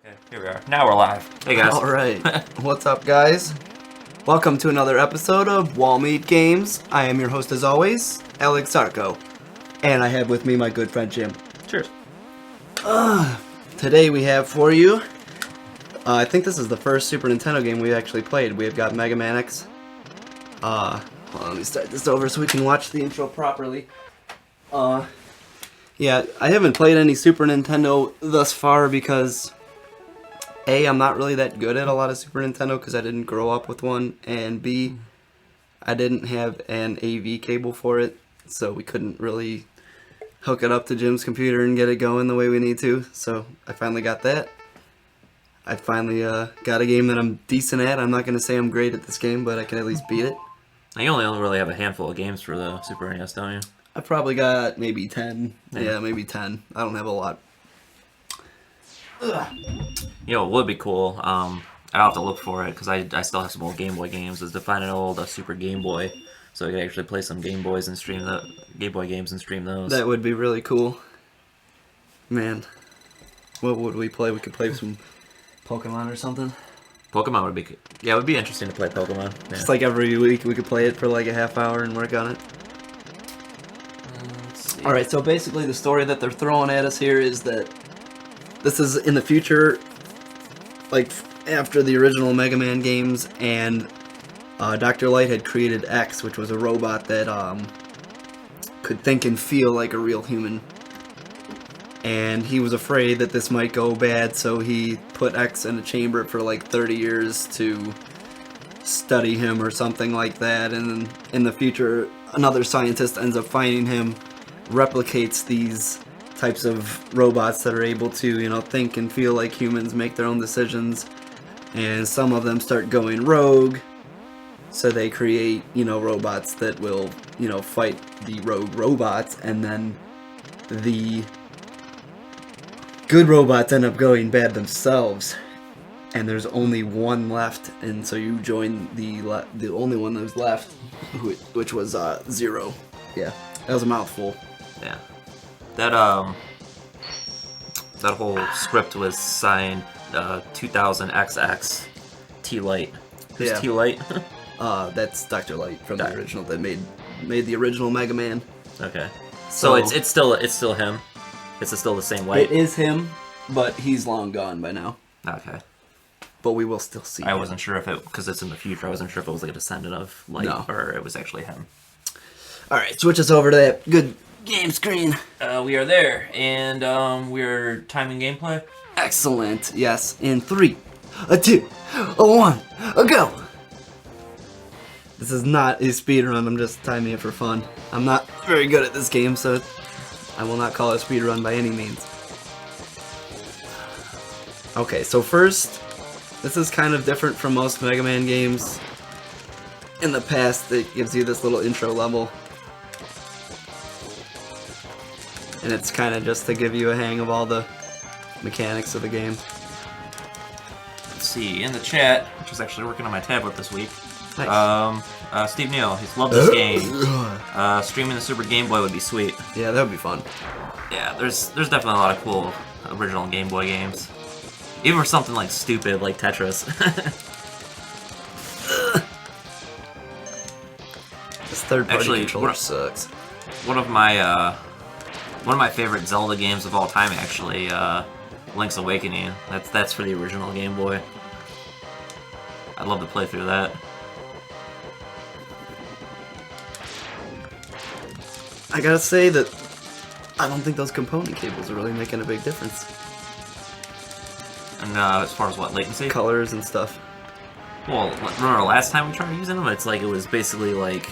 Okay, here we are. Now we're live. Hey guys. Alright, what's up guys? Welcome to another episode of Wallmeet Games. I am your host as always, Alex Sarko. And I have with me my good friend Jim. Cheers. Today we have for you, I think this is the first Super Nintendo game we actually played. We've got Mega Man X. Hold on, let me start this over so we can watch the intro properly. Yeah, I haven't played any Super Nintendo thus far because A, I'm not really that good at a lot of Super Nintendo because I didn't grow up with one, and B, I didn't have an AV cable for it, so we couldn't really hook it up to Jim's computer and get it going the way we need to, so I finally got that. I finally got a game that I'm decent at. I'm not going to say I'm great at this game, but I can at least beat it. You only really have a handful of games for the Super NES, don't you? I probably got maybe 10. Yeah, maybe 10. I don't have a lot. You know, it would be cool. I'll have to look for it because I still have some old Game Boy games. Is to find an old Super Game Boy, so I could actually play some Game Boys and stream the Game Boy games and stream those. That would be really cool. Man, what would we play? We could play some Pokemon or something. Pokemon would be, yeah, it would be interesting to play Pokemon. Yeah. Just like every week, we could play it for like a half hour and work on it. Alright, so basically the story that they're throwing at us here is that this is in the future, like after the original Mega Man games, and Dr. Light had created X, which was a robot that could think and feel like a real human. And he was afraid that this might go bad, so he put X in a chamber for like 30 years to study him or something like that, and then in the future another scientist ends up finding him, replicates these types of robots that are able to, you know, think and feel like humans, make their own decisions, and some of them start going rogue, so they create, you know, robots that will, you know, fight the rogue robots, and then the good robots end up going bad themselves, and there's only one left, and so you join the only one that was left, which was Zero. Yeah, that was a mouthful. Yeah, that whole script was signed 2000XX T Light. Who's Yeah. T Light? That's Dr. Light from the original that made the original Mega Man. Okay, so it's still him. It's still the same way. It is him, but he's long gone by now. Okay. But we will still see I him. wasn't sure if it, because it's in the future, I wasn't sure if it was like a descendant of Light, No. or it was actually him. Alright, switch us over to that good game screen. We are there, and we're timing gameplay. Excellent. Yes. In 3, a 2, a 1, a go. This is not a speedrun. I'm just timing it for fun. I'm not very good at this game, so I will not call it a speedrun by any means. Okay, so first, this is kind of different from most Mega Man games. In the past, it gives you this little intro level. And it's kind of just to give you a hang of all the mechanics of the game. Let's see, in the chat, which was actually working on my tablet this week, Nice. Steve Neal, he's loved this game. Streaming the Super Game Boy would be sweet. Yeah, that would be fun. Yeah, there's definitely a lot of cool original Game Boy games. Even for something like stupid like Tetris. This third-party Actually, controller sucks. One of my favorite Zelda games of all time, actually, Link's Awakening. That's for the original Game Boy. I'd love to play through that. I gotta say that I don't think those component cables are really making a big difference. And as far as what, latency? Colors and stuff. Well, remember last time we tried using them? It's like, it was basically like...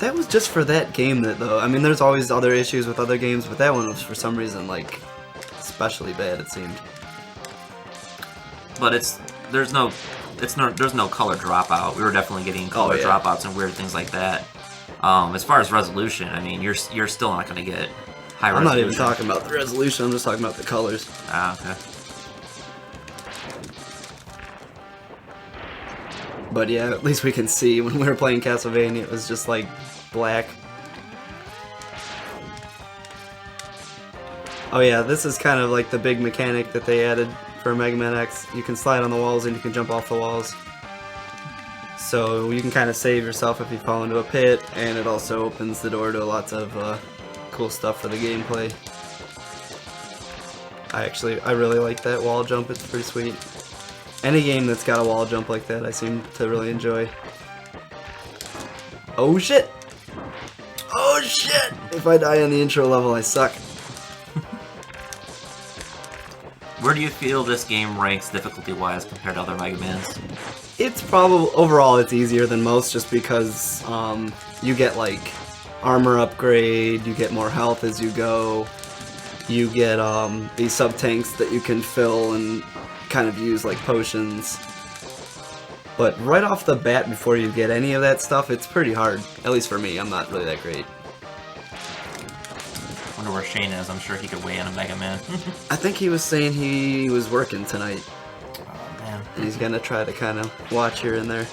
That was just for that game, though. I mean, there's always other issues with other games, but that one was for some reason, like, especially bad, it seemed. But there's no color dropout. We were definitely getting color dropouts and weird things like that. As far as resolution, I mean, you're still not going to get high resolution. I'm not even talking about the resolution, I'm just talking about the colors. Ah, okay. But yeah, at least we can see. When we were playing Castlevania, it was just like black. Oh yeah, this is kind of like the big mechanic that they added for Mega Man X. You can slide on the walls and you can jump off the walls. So you can kind of save yourself if you fall into a pit, and it also opens the door to lots of cool stuff for the gameplay. I really like that wall jump, it's pretty sweet. Any game that's got a wall jump like that I seem to really enjoy. Oh shit! Oh shit! If I die on the intro level, I suck. Where do you feel this game ranks difficulty-wise compared to other Mega Mans? It's probably, overall it's easier than most just because you get like armor upgrade, you get more health as you go, you get these sub-tanks that you can fill and kind of use like potions. But right off the bat, before you get any of that stuff, it's pretty hard. At least for me, I'm not really that great. Wonder where Shane is. I'm sure he could weigh in a Mega Man. I think he was saying he was working tonight. Oh man. And he's gonna try to kind of watch here and there.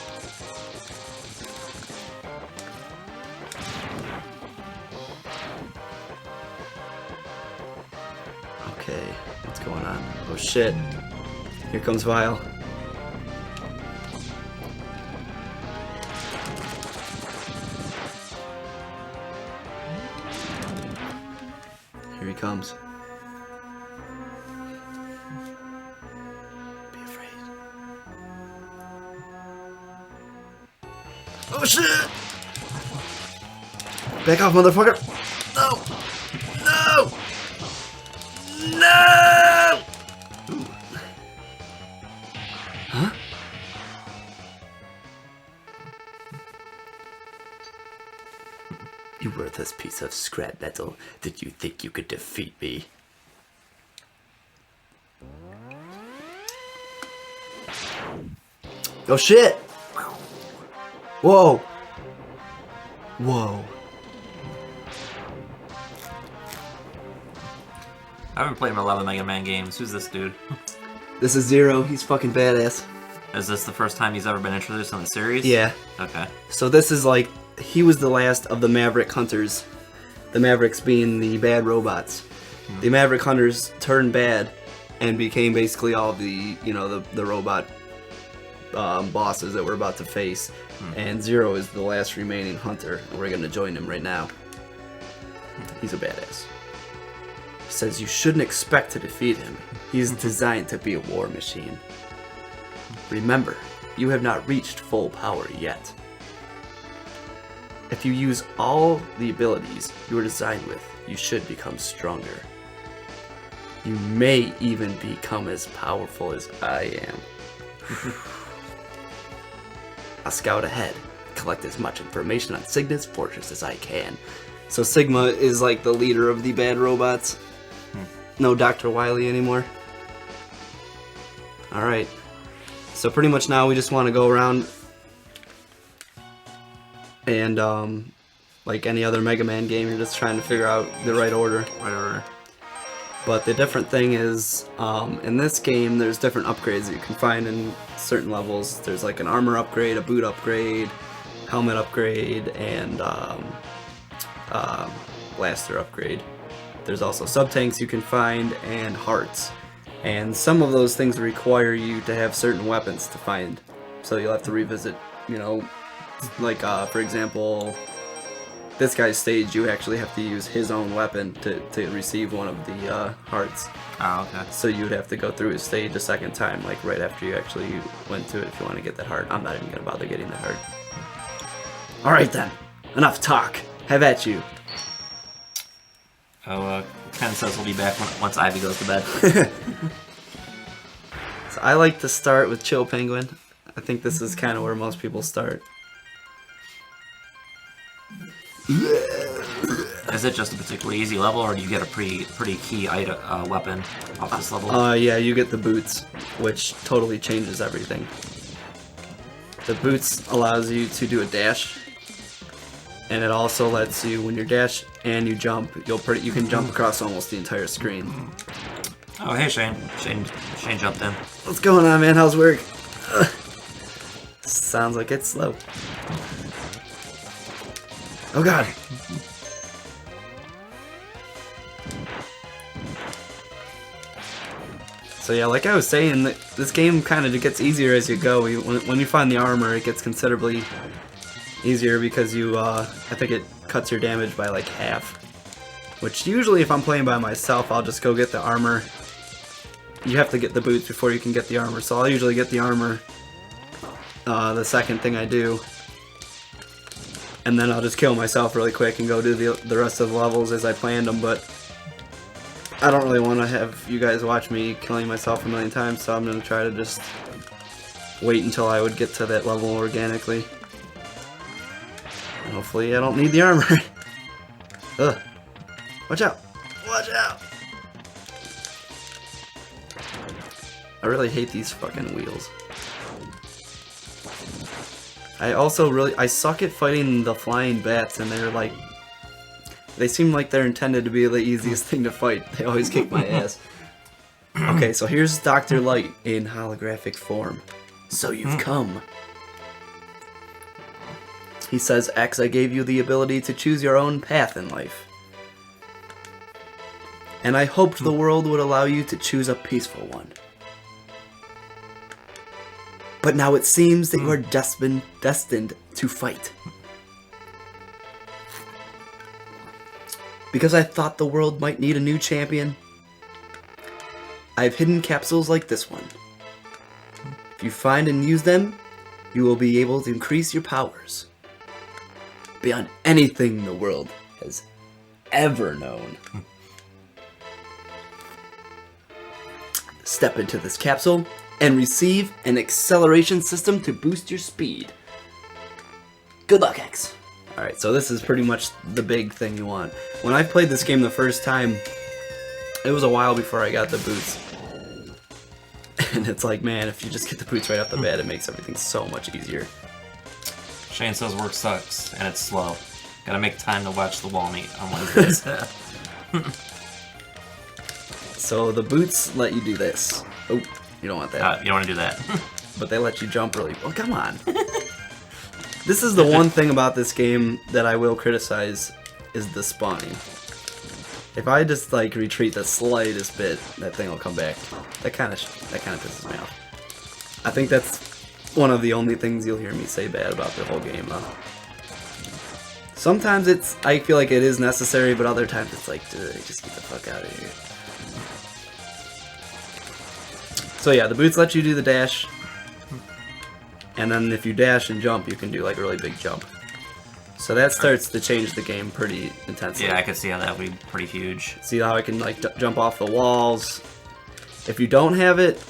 Okay, what's going on? Oh shit. Here comes Vile. Here he comes. Be afraid. Oh shit! Back off, motherfucker! No! No! No! Ooh. Huh? You worthless piece of scrap metal. Did you think you could defeat me? Oh shit! Whoa! Whoa. I haven't played a lot of Mega Man games. Who's this dude? This is Zero. He's fucking badass. Is this the first time he's ever been introduced in the series? Yeah. Okay. So this is like, he was the last of the Maverick Hunters. The Mavericks being the bad robots. The Maverick Hunters turned bad and became basically all the, you know, the robot bosses that we're about to face. And Zero is the last remaining hunter, and we're gonna join him right now. He's a badass. He says you shouldn't expect to defeat him. He's designed to be a war machine. Remember, you have not reached full power yet. If you use all the abilities you were designed with, you should become stronger. You may even become as powerful as I am. I'll scout ahead, collect as much information on Sigma's fortress as I can. So Sigma is like the leader of the bad robots. No Dr. Wily anymore. Alright. So pretty much now we just want to go around and like any other Mega Man game, you're just trying to figure out the right order. But the different thing is, in this game, there's different upgrades that you can find in certain levels. There's like an armor upgrade, a boot upgrade, helmet upgrade, and blaster upgrade. There's also sub-tanks you can find, and hearts. And some of those things require you to have certain weapons to find. So you'll have to revisit, you know, like, for example, this guy's stage, you actually have to use his own weapon to receive one of the hearts. Oh, okay. So you would have to go through his stage a second time, like right after you actually went to it if you want to get that heart. I'm not even going to bother getting that heart. Alright then, enough talk. Have at you. Oh, Ken says he'll be back once Ivy goes to bed. So I like to start with Chill Penguin. I think this is kind of where most people start. Is it just a particularly easy level, or do you get a pretty key item, weapon off this level? Yeah, you get the boots, which totally changes everything. The boots allows you to do a dash, and it also lets you, when you dash and you jump, you can jump across almost the entire screen. Oh, hey Shane. Shane jumped in. What's going on, man? How's work? Sounds like it's slow. Oh god. So yeah, like I was saying, this game kind of gets easier as you go. When you find the armor, it gets considerably easier because I think it cuts your damage by like half. Which usually if I'm playing by myself, I'll just go get the armor. You have to get the boots before you can get the armor, so I'll usually get the armor the second thing I do. And then I'll just kill myself really quick and go do the rest of the levels as I planned them, but I don't really want to have you guys watch me killing myself a million times, so I'm going to try to just wait until I would get to that level organically. And hopefully I don't need the armor. Ugh. Watch out! Watch out! I really hate these fucking wheels. I suck at fighting the flying bats, and they seem like they're intended to be the easiest thing to fight. They always kick my ass. Okay, so here's Dr. Light in holographic form. So you've come. He says, X, I gave you the ability to choose your own path in life. And I hoped the world would allow you to choose a peaceful one. But now it seems that you are destined to fight. Because I thought the world might need a new champion, I've hidden capsules like this one. If you find and use them, you will be able to increase your powers beyond anything the world has ever known. Step into this capsule and receive an acceleration system to boost your speed. Good luck, X. Alright, so this is pretty much the big thing you want. When I played this game the first time, it was a while before I got the boots. And it's like, man, if you just get the boots right off the bat, it makes everything so much easier. Shane says work sucks, and it's slow. Gotta make time to watch the wall meet on Wednesdays. So the boots let you do this. Oh, you don't want that. You don't want to do that. But they let you jump really... Well, come on. This is the one thing about this game that I will criticize, is the spawning. If I just, like, retreat the slightest bit, that thing will come back. That kind of pisses me off. I think that's one of the only things you'll hear me say bad about the whole game, though. Sometimes I feel like it is necessary, but other times it's like, dude, just get the fuck out of here. So yeah, the boots let you do the dash. And then if you dash and jump, you can do like a really big jump. So that starts to change the game pretty intensely. Yeah, I could see how that would be pretty huge. See how I can like jump off the walls. If you don't have it,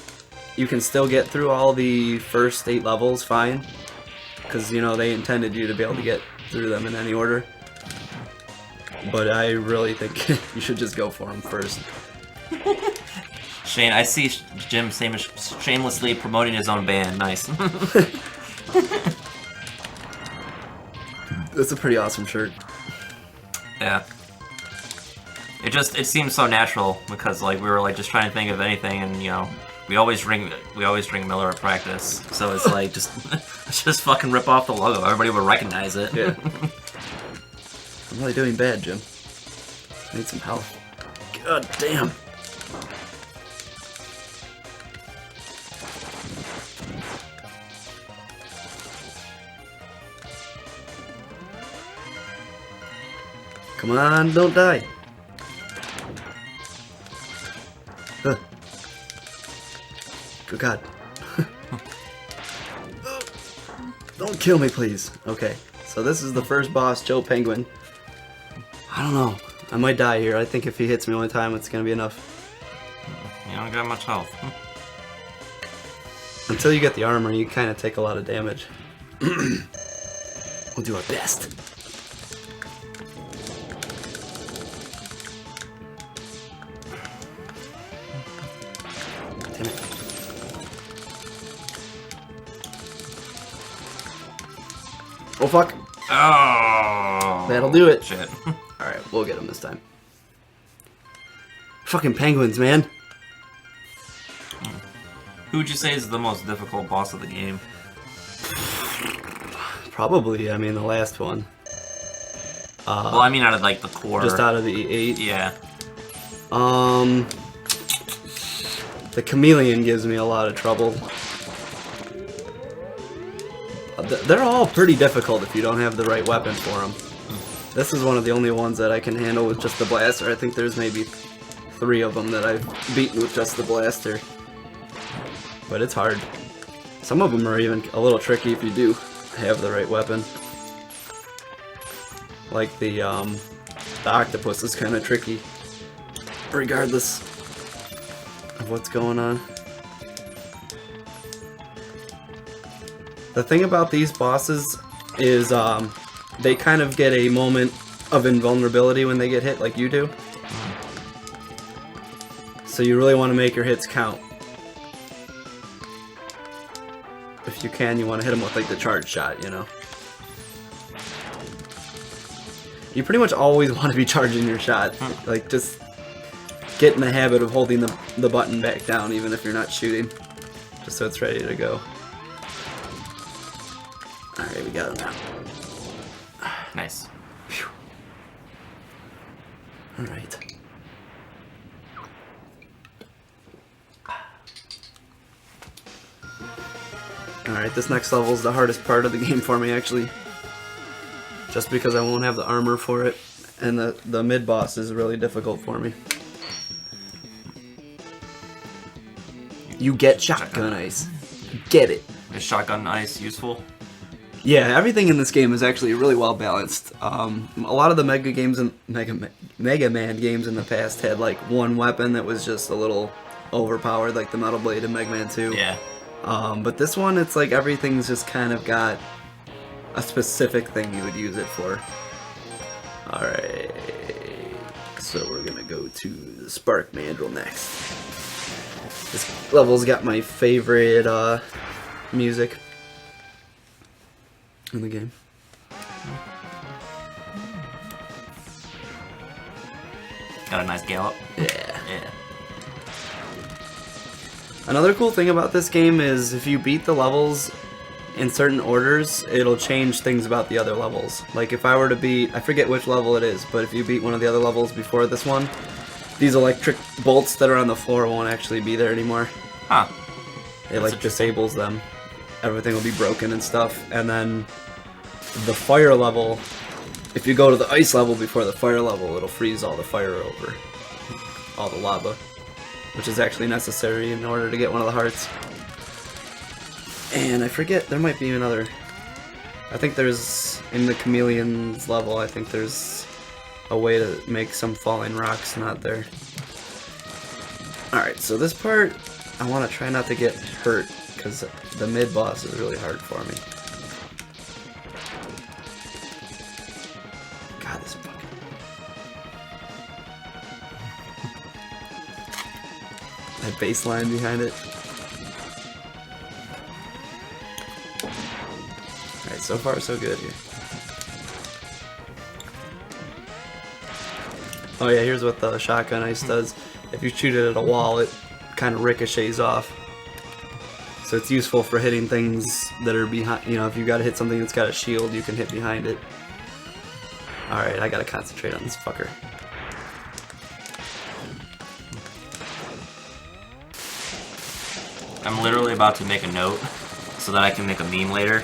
you can still get through all the first 8 levels fine. Because, you know, they intended you to be able to get through them in any order. But I really think you should just go for them first. Shane, I see Jim shamelessly promoting his own band. Nice. That's a pretty awesome shirt. Yeah. It seems so natural because like we were like just trying to think of anything, and you know we always drink Miller at practice, so it's like just fucking rip off the logo. Everybody would recognize it. Yeah. I'm really doing bad, Jim. I need some help. God damn. Come on, don't die. Good God. Don't kill me, please. Okay, so this is the first boss, Joe Penguin. I don't know. I might die here. I think if he hits me one time, it's gonna be enough. You don't got much health. Until you get the armor, you kind of take a lot of damage. We'll do our best. Damn it. Oh fuck. Oh. That'll do it. Shit. Alright, we'll get him this time. Fucking penguins, man. Who would you say is the most difficult boss of the game? Probably, I mean, the last one. Well, I mean out of like the core. Just out of the 8? Yeah. The chameleon gives me a lot of trouble. They're all pretty difficult if you don't have the right weapon for them. This is one of the only ones that I can handle with just the blaster. I think there's maybe 3 of them that I've beaten with just the blaster. But it's hard. Some of them are even a little tricky if you do have the right weapon. Like the octopus is kind of tricky, regardless of what's going on. The thing about these bosses is they kind of get a moment of invulnerability when they get hit, like you do. So you really want to make your hits count. If you can, you want to hit them with like the charge shot, you know. You pretty much always want to be charging your shot. Like, just get in the habit of holding the button back down even if you're not shooting. Just so it's ready to go. Alright, we got him now. Nice. Alright. Alright, this next level is the hardest part of the game for me, actually. Just because I won't have the armor for it, and the mid-boss is really difficult for me. You get shotgun ice. Get it. Is shotgun ice useful? Yeah, everything in this game is actually really well balanced. A lot of the Mega Man games in the past had like one weapon that was just a little overpowered, like the Metal Blade in Mega Man 2. Yeah. But this one, it's like everything's just kind of got a specific thing you would use it for. Alright, so we're gonna go to the Spark Mandrill next. This level's got my favorite music in the game. Got a nice gallop. Yeah. Yeah. Another cool thing about this game is if you beat the levels in certain orders, it'll change things about the other levels. Like if I were to beat, I forget which level it is, but if you beat one of the other levels before this one, these electric bolts that are on the floor won't actually be there anymore. Huh. It like disables them. Everything will be broken and stuff. And then the fire level, if you go to the ice level before the fire level, it'll freeze all the fire over. All the lava. Which is actually necessary in order to get one of the hearts. And I forget, there might be another. I think there's, in the chameleon's level, I think there's a way to make some falling rocks not there. Alright, so this part, I want to try not to get hurt, because the mid-boss is really hard for me. God, this fucking... that bass line behind it. Alright, so far so good here. Oh yeah, here's what the shotgun ice does. If you shoot it at a wall, it kind of ricochets off. So it's useful for hitting things that are behind, you know, if you gotta hit something that's got a shield, you can hit behind it. Alright, I gotta concentrate on this fucker. I'm literally about to make a note so that I can make a meme later.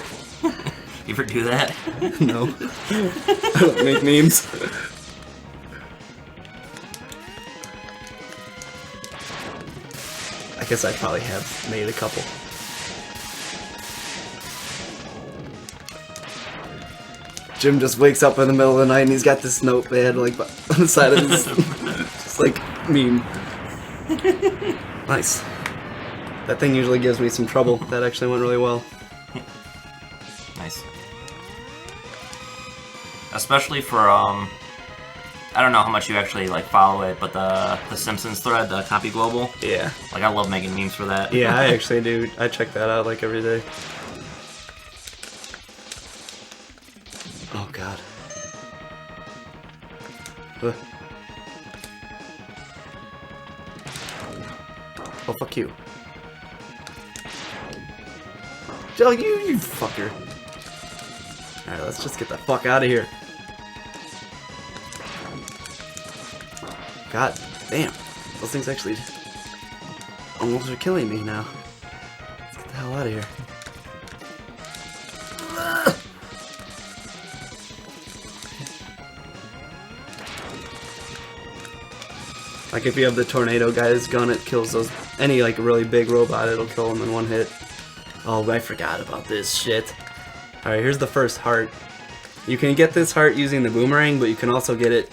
You ever do that? No. I don't make memes. I guess I probably have made a couple. Jim just wakes up in the middle of the night and he's got this notepad like on the side of his just like meme. Nice. That thing usually gives me some trouble. That actually went really well. Nice. Especially for I don't know how much you actually like follow it, but the Simpsons thread, the Copy Global. Yeah. Like I love making memes for that. Yeah, I actually do. I check that out like every day. Oh god. Ugh. Oh fuck you. Joe, you fucker. Alright, let's just get the fuck out of here. God damn. Those things actually almost are killing me now. Let's get the hell out of here. Like if you have the tornado guy's gun, it kills those any like really big robot. It'll kill them in one hit. Oh, I forgot about this shit. All right, here's the first heart. You can get this heart using the boomerang, but you can also get it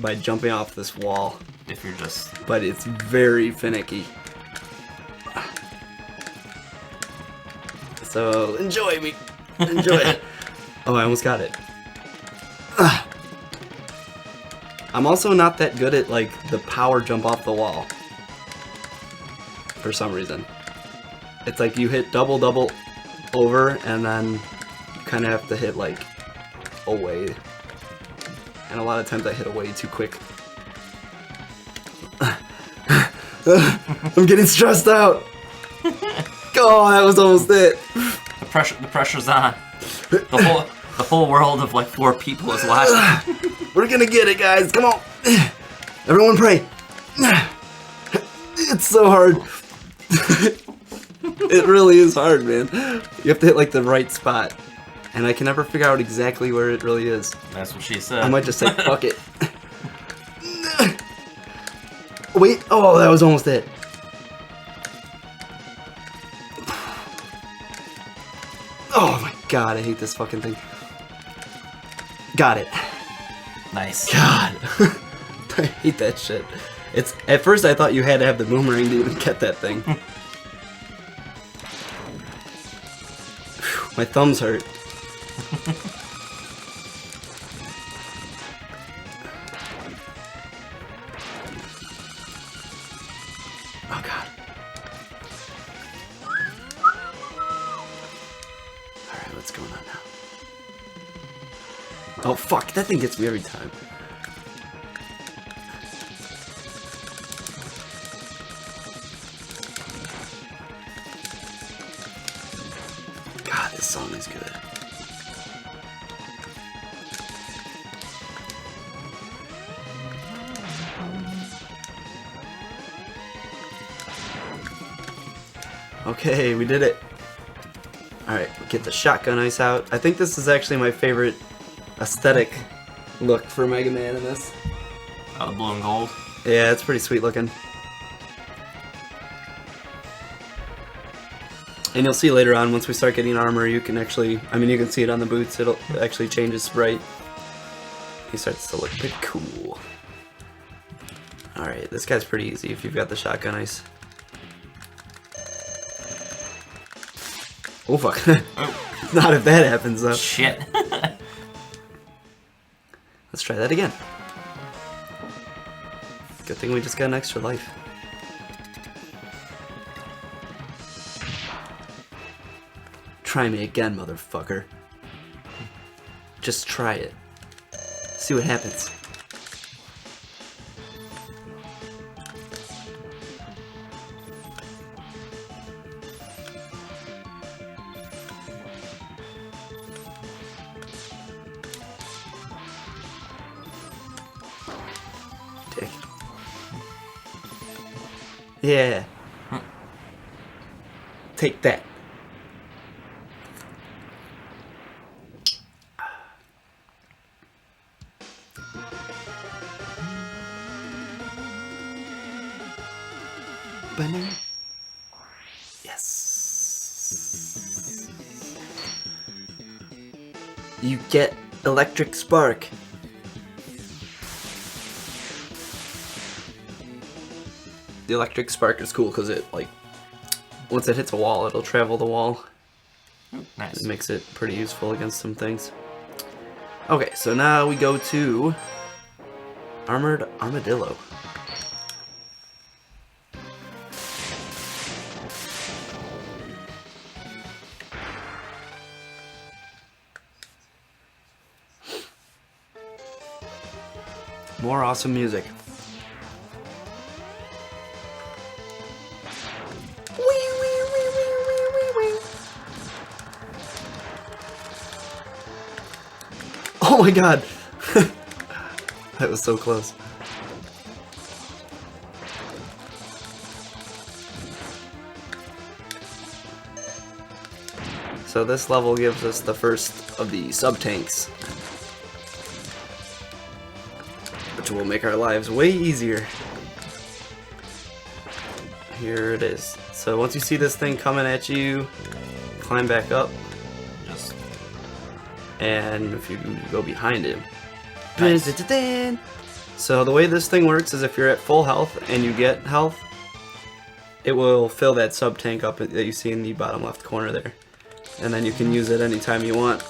by jumping off this wall. If you're just... But it's very finicky. So enjoy me. Enjoy it. Oh, I almost got it. I'm also not that good at like the power jump off the wall. For some reason. It's like you hit double over and then you kind of have to hit like away. And a lot of times I hit away too quick. I'm getting stressed out. Oh, that was almost it. The pressure's on. The whole world of like 4 people is watching. We're gonna get it, guys. Come on. Everyone pray. It's so hard. It really is hard, man. You have to hit like the right spot. And I can never figure out exactly where it really is. That's what she said. I might just say fuck it. Wait, oh, that was almost it. Oh my god, I hate this fucking thing. Got it. Nice. God. I hate that shit. It's at first I thought you had to have the boomerang to even get that thing. My thumbs hurt. Oh god. Alright, what's going on now? Oh fuck, that thing gets me every time. God, this song is good. Okay, we did it. Alright, get the shotgun ice out. I think this is actually my favorite aesthetic look for Mega Man in this. Oh, the blue and gold. Yeah, it's pretty sweet looking. And you'll see later on, once we start getting armor, you can actually, I mean, you can see it on the boots, it'll actually change its sprite. He starts to look pretty cool. Alright, this guy's pretty easy if you've got the shotgun ice. Oh fuck. Not if that happens though. Shit. Let's try that again. Good thing we just got an extra life. Try me again, motherfucker. Just try it. See what happens. Dick. Yeah. Take that. Banana. Yes. You get electric spark. The electric spark is cool because it, like, once it hits a wall, it'll travel the wall. Nice. It makes it pretty useful against some things. Okay, so now we go to Armored Armadillo. More awesome music. Oh my god! That was so close. So this level gives us the first of the sub-tanks, which will make our lives way easier. Here it is. So once you see this thing coming at you, climb back up. And if you go behind him. Nice. So the way this thing works is if you're at full health and you get health, it will fill that sub-tank up that you see in the bottom left corner there. And then you can use it anytime you want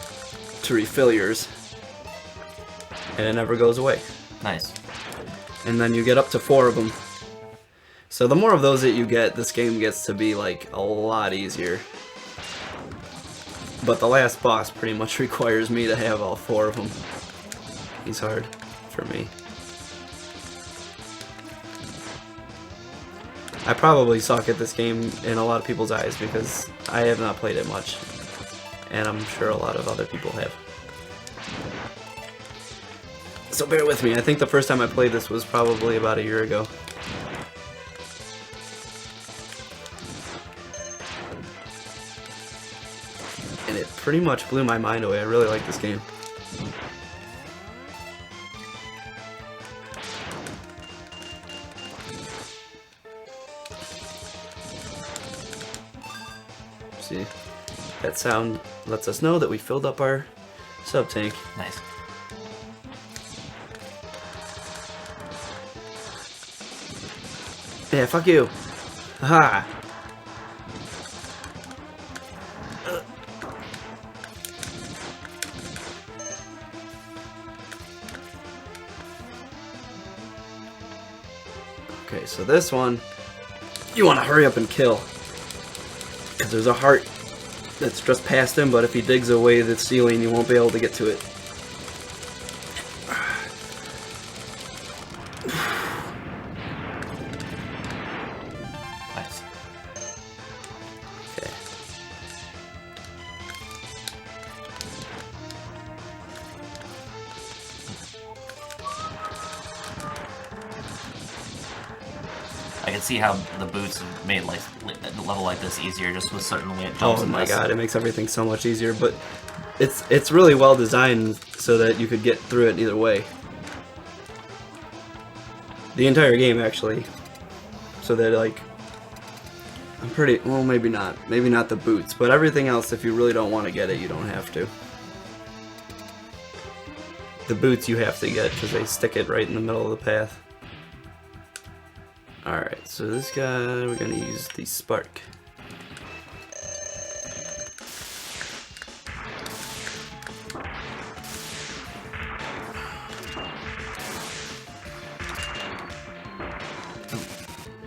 to refill yours. And it never goes away. Nice. And then you get up to 4 of them. So the more of those that you get, this game gets to be like a lot easier. But the last boss pretty much requires me to have all 4 of them. He's hard for me. I probably suck at this game in a lot of people's eyes because I have not played it much. And I'm sure a lot of other people have. So bear with me. I think the first time I played this was probably about a year ago. And it pretty much blew my mind away. I really like this game. See, that sound lets us know that we filled up our sub-tank. Nice. Yeah, fuck you. Haha. Okay, so this one, you want to hurry up and kill. Because there's a heart that's just past him, but if he digs away the ceiling, you won't be able to get to it. Nice. Okay. I can see how the boots have made like a level like this easier, just with certain way it jumps. Oh and my this. god, it makes everything so much easier, but it's really well designed so that you could get through it either way. The entire game, actually. So that, like, I'm pretty, well, maybe not the boots, but everything else, if you really don't want to get it, you don't have to. The boots you have to get because they stick it right in the middle of the path. Alright, so this guy, we're gonna use the spark.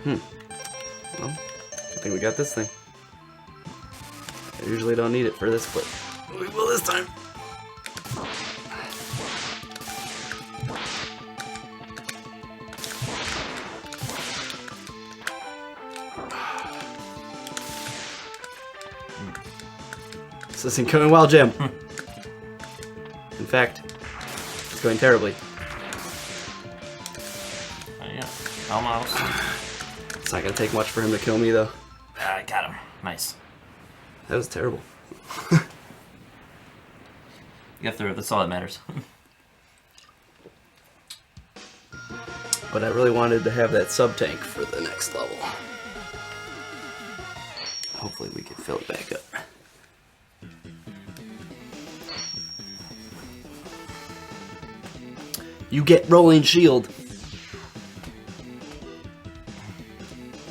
Well, I think we got this thing. I usually don't need it for this, but we will this time. This isn't going well, Jim. In fact, it's going terribly. Yeah, almost. It's not gonna take much for him to kill me, though. I got him. Nice. That was terrible. You got through it. That's all that matters. But I really wanted to have that sub-tank for the next level. Hopefully we can fill it back up. You get rolling shield.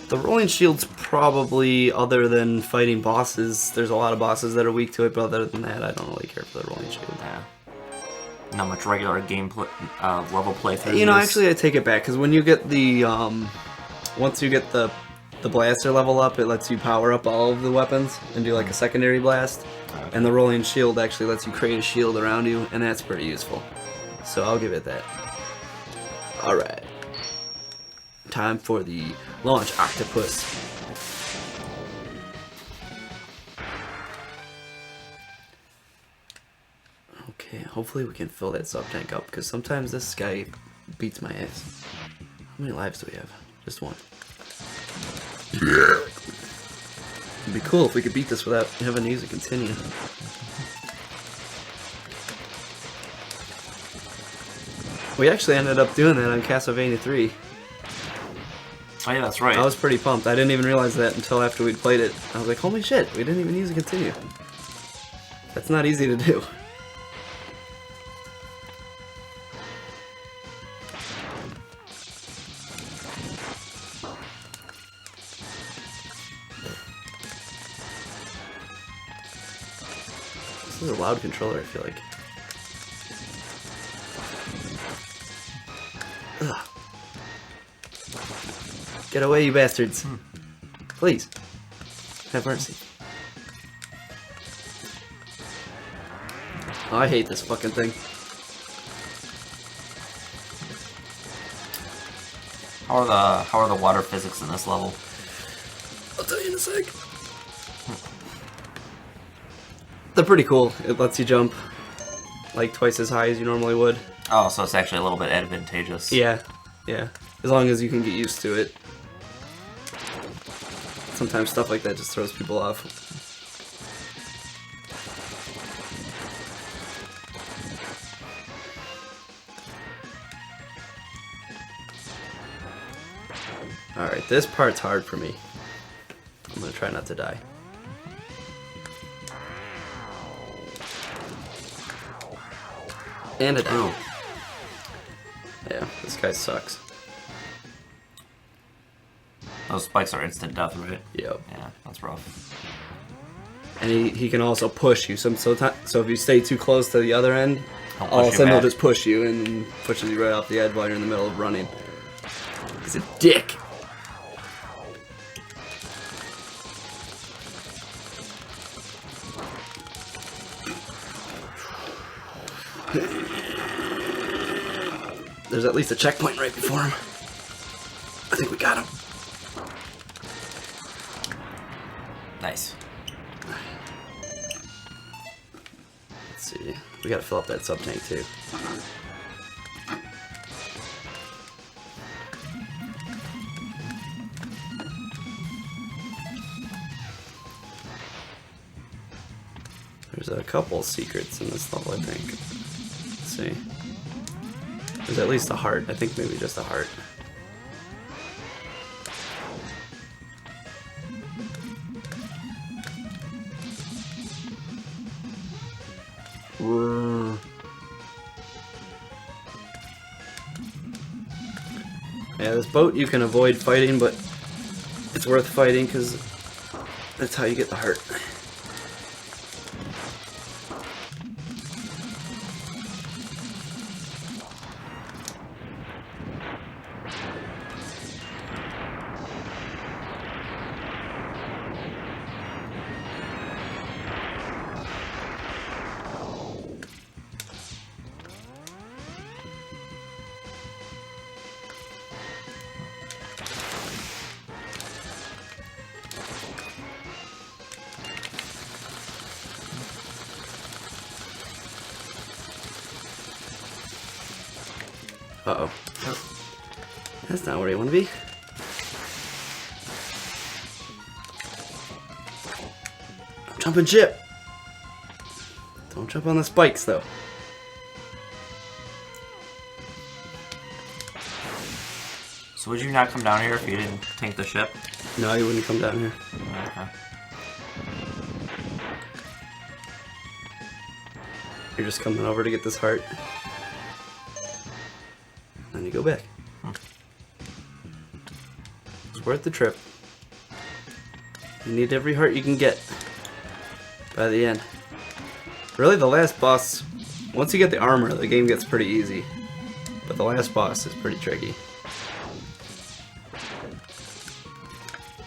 The rolling shield's probably, other than fighting bosses, there's a lot of bosses that are weak to it, but other than that, I don't really care for the rolling shield. Yeah. Not much regular gameplay level playthrough. You know, actually, I take it back, because when you get the, once you get the blaster level up, it lets you power up all of the weapons and do like a secondary blast. Okay. And the rolling shield actually lets you create a shield around you, and that's pretty useful. So I'll give it that. Alright. Time for the launch octopus. Okay, hopefully we can fill that sub-tank up, because sometimes this guy beats my ass. How many lives do we have? Just one. It'd be cool if we could beat this without having to use a continue. We actually ended up doing that on Castlevania 3. Oh yeah, that's right. I was pretty pumped. I didn't even realize that until after we'd played it. I was like, holy shit, we didn't even use a continue. That's not easy to do. This is a loud controller, I feel like. Ugh. Get away, you bastards. Please. Have mercy. Oh, I hate this fucking thing. How are the water physics in this level? I'll tell you in a sec. They're pretty cool. It lets you jump like twice as high as you normally would. Oh, so it's actually a little bit advantageous. Yeah, yeah. As long as you can get used to it. Sometimes stuff like that just throws people off. Alright, this part's hard for me. I'm gonna try not to die. And it out. Yeah, this guy sucks. Those spikes are instant death, right? Yep. Yeah, that's rough. And he can also push you. So if you stay too close to the other end, He'll all of a push you sudden he'll back. just push you and pushes you right off the edge while you're in the middle of running. He's a dick. There's at least a checkpoint right before him. I think we got him. Nice. Let's see. We gotta fill up that sub tank too. There's a couple secrets in this level, I think. Let's see. There's at least a heart. I think maybe just a heart. Yeah, this boat you can avoid fighting, but it's worth fighting because that's how you get the heart. Uh-oh. That's not where you want to be. I'm jumping ship. Don't jump on the spikes, though. So would you not come down here if you didn't tank the ship? No, you wouldn't come down here. Okay. You're just coming over to get this heart. Then you go back. It's worth the trip. You need every heart you can get by the end. Really, the last boss, once you get the armor, the game gets pretty easy. But the last boss is pretty tricky.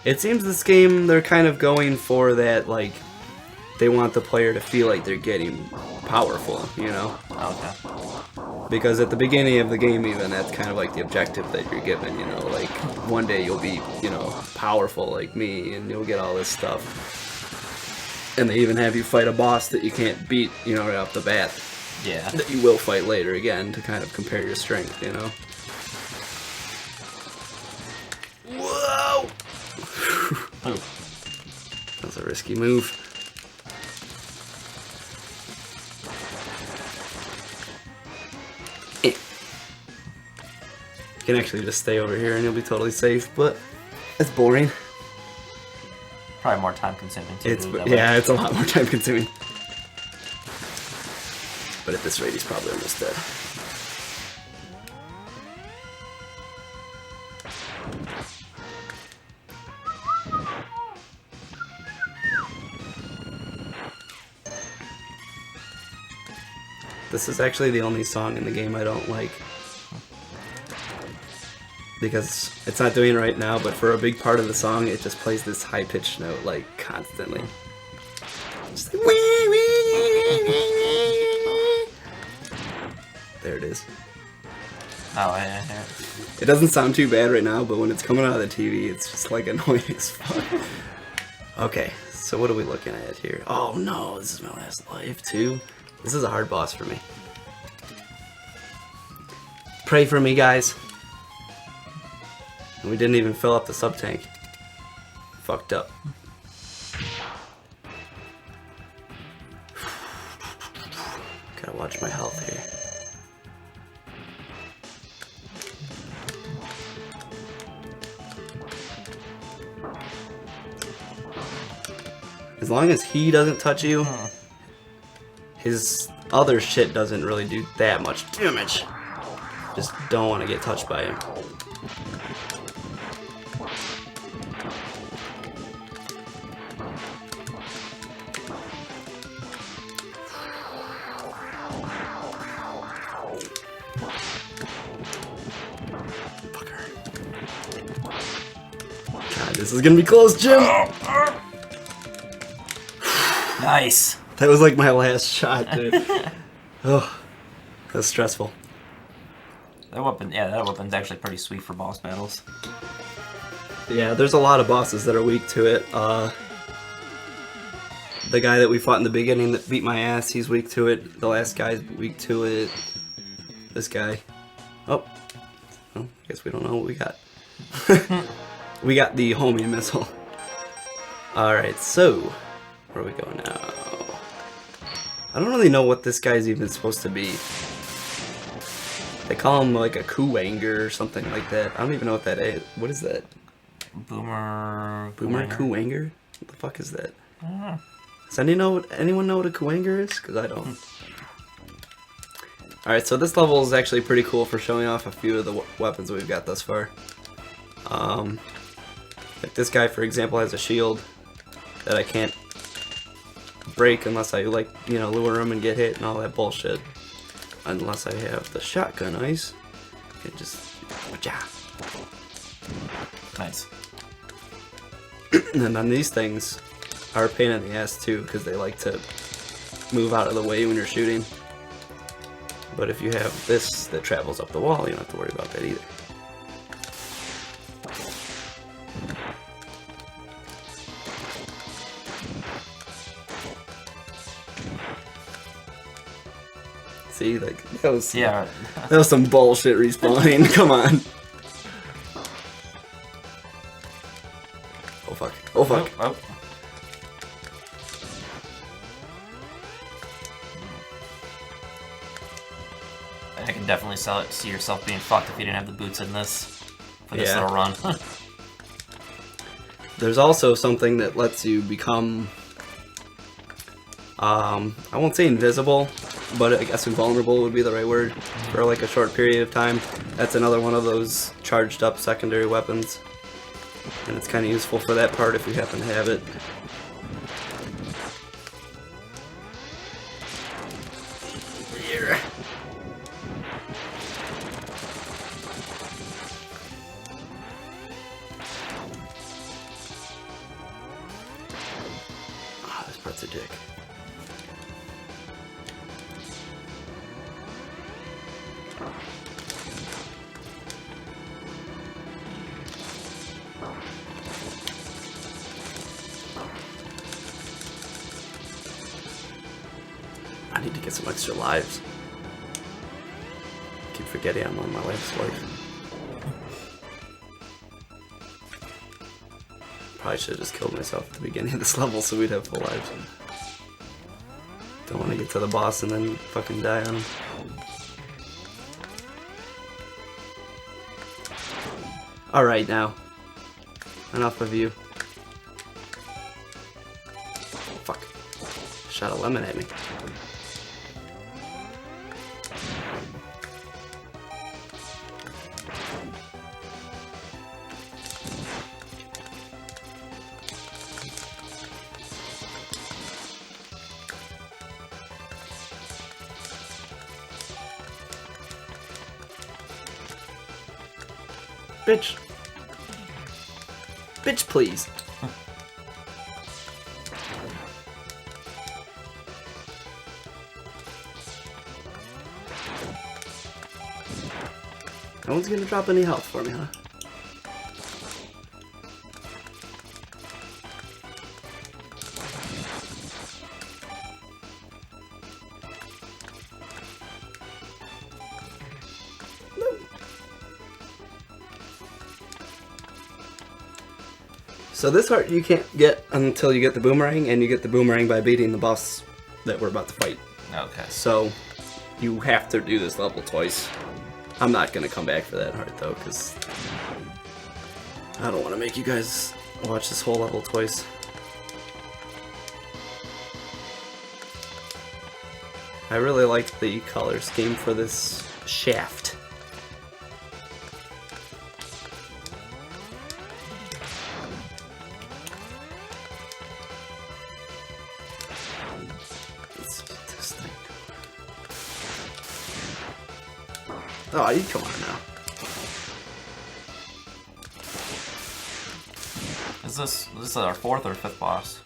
It seems this game, they're kind of going for that, like, they want the player to feel like they're getting powerful, you know? Okay. Because at the beginning of the game even, that's kind of like the objective that you're given, you know, like, one day you'll be, you know, powerful like me, and you'll get all this stuff. And they even have you fight a boss that you can't beat, you know, right off the bat. Yeah. That you will fight later again to kind of compare your strength, you know? Whoa! That was risky move. You can actually just stay over here and you'll be totally safe, but it's boring. Probably more time consuming too. It's a lot more time consuming. But at this rate, he's probably almost dead. This is actually the only song in the game I don't like. Because it's not doing it right now, but for a big part of the song, it just plays this high-pitched note, like, constantly. Just like, wee, wee, wee. There it is. Oh, yeah. It doesn't sound too bad right now, but when it's coming out of the TV, it's just, like, annoying as fuck. Okay, so what are we looking at here? Oh, no, this is my last life, too. This is a hard boss for me. Pray for me, guys. And we didn't even fill up the sub-tank. Fucked up. Gotta watch my health here. As long as he doesn't touch you, his other shit doesn't really do that much damage. Just don't want to get touched by him. God, this is gonna be close, Jim! Nice! That was like my last shot, dude. Oh, that's stressful. That weapon's actually pretty sweet for boss battles. Yeah, there's a lot of bosses that are weak to it. The guy that we fought in the beginning that beat my ass, he's weak to it. The last guy's weak to it. This guy. Oh. Well, I guess we don't know what we got. We got the homing missile. Alright, so where do we go now? I don't really know what this guy's even supposed to be. They call him like a Kuwanger or something like that. I don't even know what that is. What is that? Boomer Kuwanger? What the fuck is that? I don't know. Does anyone know what a Kuwanger is? Because I don't. Alright, so this level is actually pretty cool for showing off a few of the weapons we've got thus far. Like this guy, for example, has a shield that I can't break unless I, like, you know, lure him and get hit and all that bullshit. Unless I have the shotgun ice. I can just... Nice. And then these things are a pain in the ass too, because they like to move out of the way when you're shooting. But if you have this that travels up the wall, you don't have to worry about that either. See, like, that was some bullshit respawning. Come on. Oh fuck. Oh fuck. Oh. I can definitely see yourself being fucked if you didn't have the boots in this for this little run. There's also something that lets you become, I won't say invisible, but I guess invulnerable would be the right word, for like a short period of time. That's another one of those charged up secondary weapons, and it's kind of useful for that part if you happen to have it. Here. Ah, this part's a dick. I need to get some extra lives. I keep forgetting I'm on my last life. Probably should have just killed myself at the beginning of this level so we'd have full lives. Don't want to get to the boss and then fucking die on him. Alright now. Enough of you. Oh, fuck. Shot a lemon at me. Bitch. Bitch, please. No one's gonna drop any health for me, huh? So this heart you can't get until you get the boomerang, and you get the boomerang by beating the boss that we're about to fight. Okay. So you have to do this level twice. I'm not gonna come back for that heart though, because I don't want to make you guys watch this whole level twice. I really like the color scheme for this shaft. Oh, you come on now. Is this our 4th or 5th boss?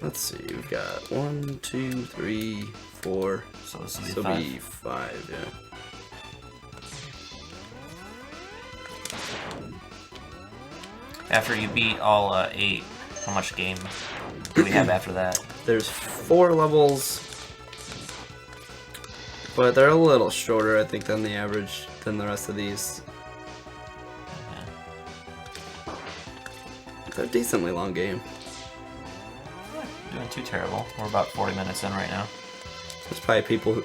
Let's see, we've got 1, 2, 3, 4. So this will be 5, yeah. After you beat all 8, how much game do we have after that? There's 4 levels, but they're a little shorter, I think, than the average, than the rest of these. Yeah. They're a decently long game. Doing too terrible. We're about 40 minutes in right now. There's probably people who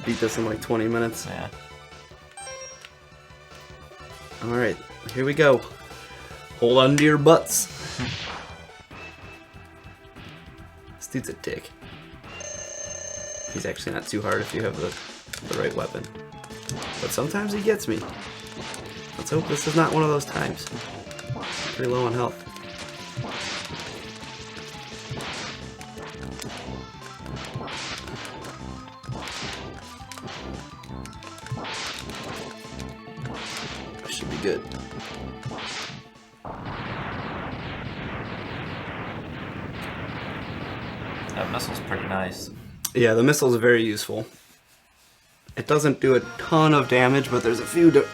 beat this in like 20 minutes. Yeah. Alright, here we go. Hold on to your butts. This dude's a dick. He's actually not too hard if you have the right weapon. But sometimes he gets me. Let's hope this is not one of those times. Pretty low on health. Should be good. That missile's pretty nice. Yeah, the missile's very useful. It doesn't do a ton of damage, but there's a few.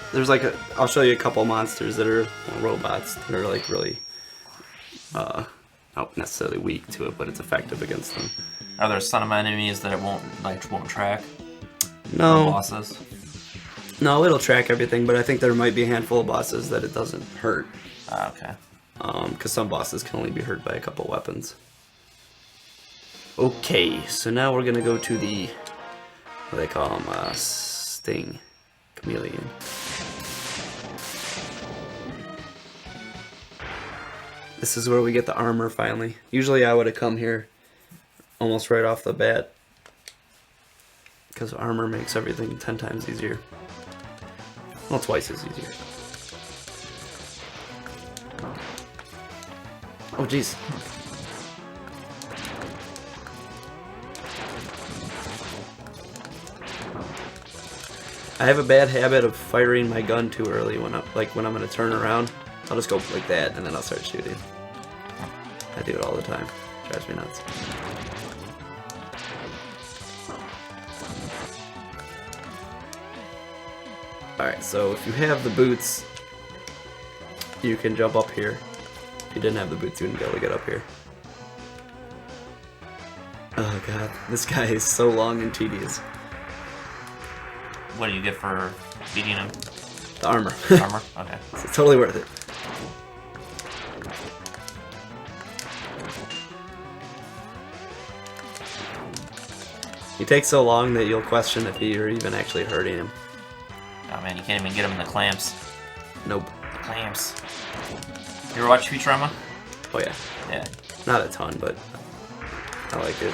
I'll show you a couple monsters that are robots that are like really, not necessarily weak to it, but it's effective against them. Are there some enemies that it won't track? No. Bosses? No, it'll track everything, but I think there might be a handful of bosses that it doesn't hurt. Ah, okay. Because some bosses can only be hurt by a couple weapons. Okay, so now we're gonna go to the, what do they call them, Sting. Chameleon. This is where we get the armor finally. Usually I would have come here almost right off the bat, because armor makes everything 10 times easier. Well, twice as easier. Oh, jeez. I have a bad habit of firing my gun too early when I'm gonna turn around. I'll just go like that and then I'll start shooting. I do it all the time. Drives me nuts. Alright, so if you have the boots, you can jump up here. If you didn't have the boots, you wouldn't be able to get up here. Oh god, this guy is so long and tedious. What do you get for beating him? The armor. Armor? Okay. It's totally worth it. He takes so long that you'll question if you're even actually hurting him. Oh man, you can't even get him in the clamps. Nope. Clamps. You ever watch Futurama? Oh yeah. Yeah. Not a ton, but I like it.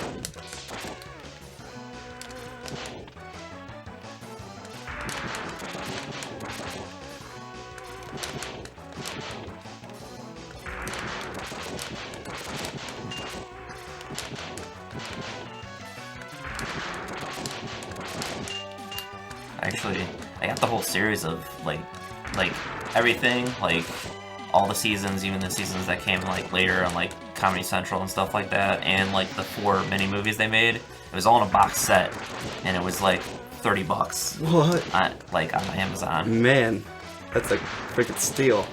Actually, I got the whole series of like everything, like all the seasons, even the seasons that came like later on like Comedy Central and stuff like that, and like the 4 mini movies they made. It was all in a box set, and it was like $30. What? On Amazon. Man, that's a freaking steal.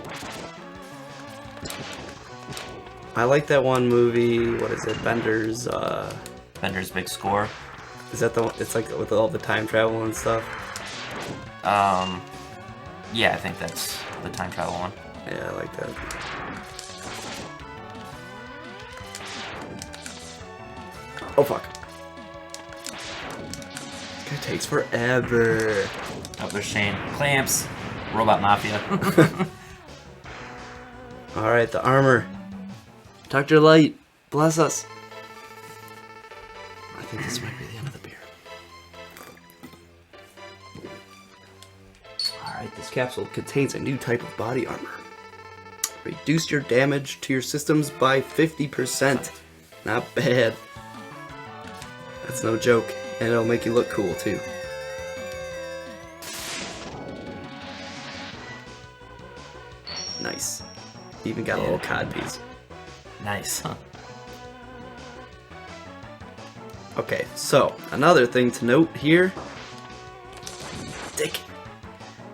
I like that one movie. What is it? Bender's. Bender's Big Score. Is that the one? It's like with all the time travel and stuff. Yeah, I think that's the time travel one. Yeah, I like that. Oh fuck. This guy takes forever. Oh, there's Shane. Clamps. Robot Mafia. Alright, the armor. Dr. Light, bless us. I think this might be the end of the beer. Alright, this capsule contains a new type of body armor. Reduce your damage to your systems by 50%. Not bad. That's no joke. And it'll make you look cool too. Nice. Even got a little cod piece. Nice. Huh? Okay, so another thing to note here. Dick.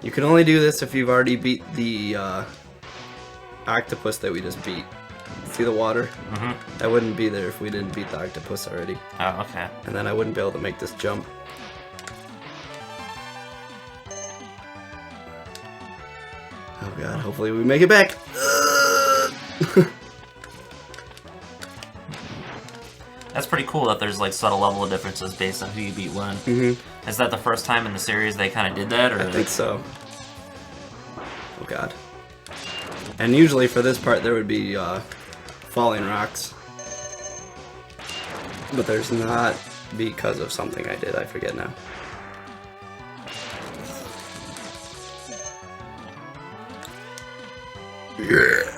You can only do this if you've already beat the octopus that we just beat. See the water? Mm-hmm. I wouldn't be there if we didn't beat the octopus already. Oh, okay. And then I wouldn't be able to make this jump. Oh god, hopefully we make it back. That's pretty cool that there's like subtle level of differences based on who you beat when. Mm-hmm. Is that the first time in the series they kind of did that, or? I think so. Oh god. And usually for this part there would be falling rocks. But there's not because of something I did, I forget now. Yeah.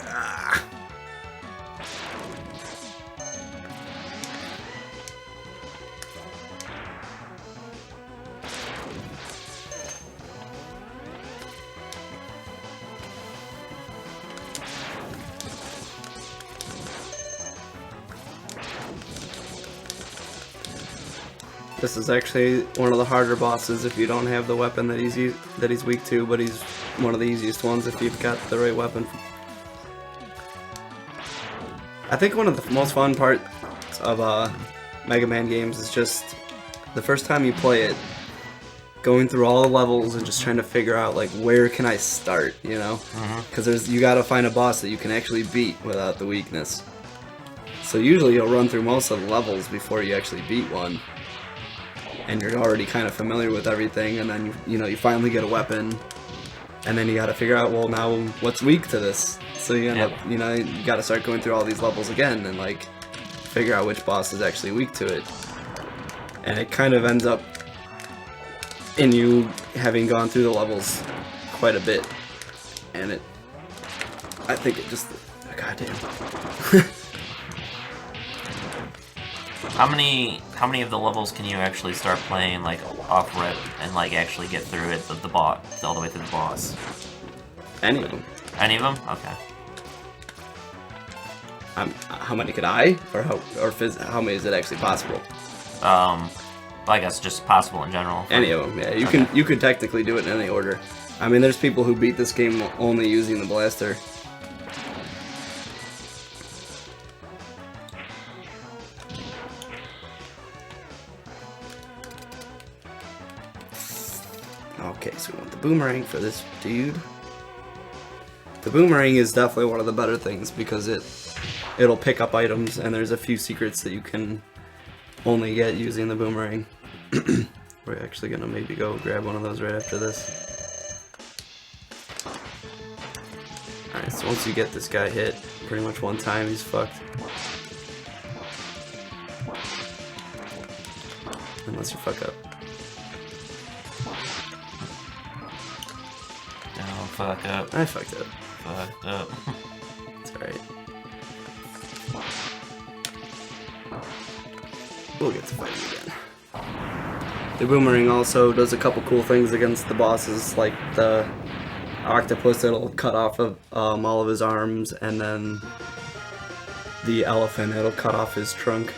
This is actually one of the harder bosses if you don't have the weapon that he's weak to, but he's one of the easiest ones if you've got the right weapon. I think one of the most fun parts of Mega Man games is just the first time you play it, going through all the levels and just trying to figure out like where can I start, you know? Because you got to find a boss that you can actually beat without the weakness. So usually you'll run through most of the levels before you actually beat one. And you're already kind of familiar with everything, and then you finally get a weapon, and then you got to figure out, well, now what's weak to this? So you end up, you got to start going through all these levels again and like figure out which boss is actually weak to it. And it kind of ends up in you having gone through the levels quite a bit, and I think it just, goddamn. How many of the levels can you actually start playing like off rip and like actually get through it, the boss, all the way through the boss? Any of them. Any of them? Okay. How many could I, or how many is it actually possible? Well, I guess just possible in general. Any of them, yeah. You can technically do it in any order. I mean, there's people who beat this game only using the blaster. Okay, so we want the boomerang for this dude. The boomerang is definitely one of the better things because it'll pick up items, and there's a few secrets that you can only get using the boomerang. We're actually gonna maybe go grab one of those right after this. Alright, so once you get this guy hit pretty much one time, he's fucked. Unless you fuck up. Don't fuck up. I fucked up. Fucked up. It's alright. We'll get to fighting again. The boomerang also does a couple cool things against the bosses, like the octopus that'll cut off of, all of his arms, and then the elephant that'll cut off his trunk.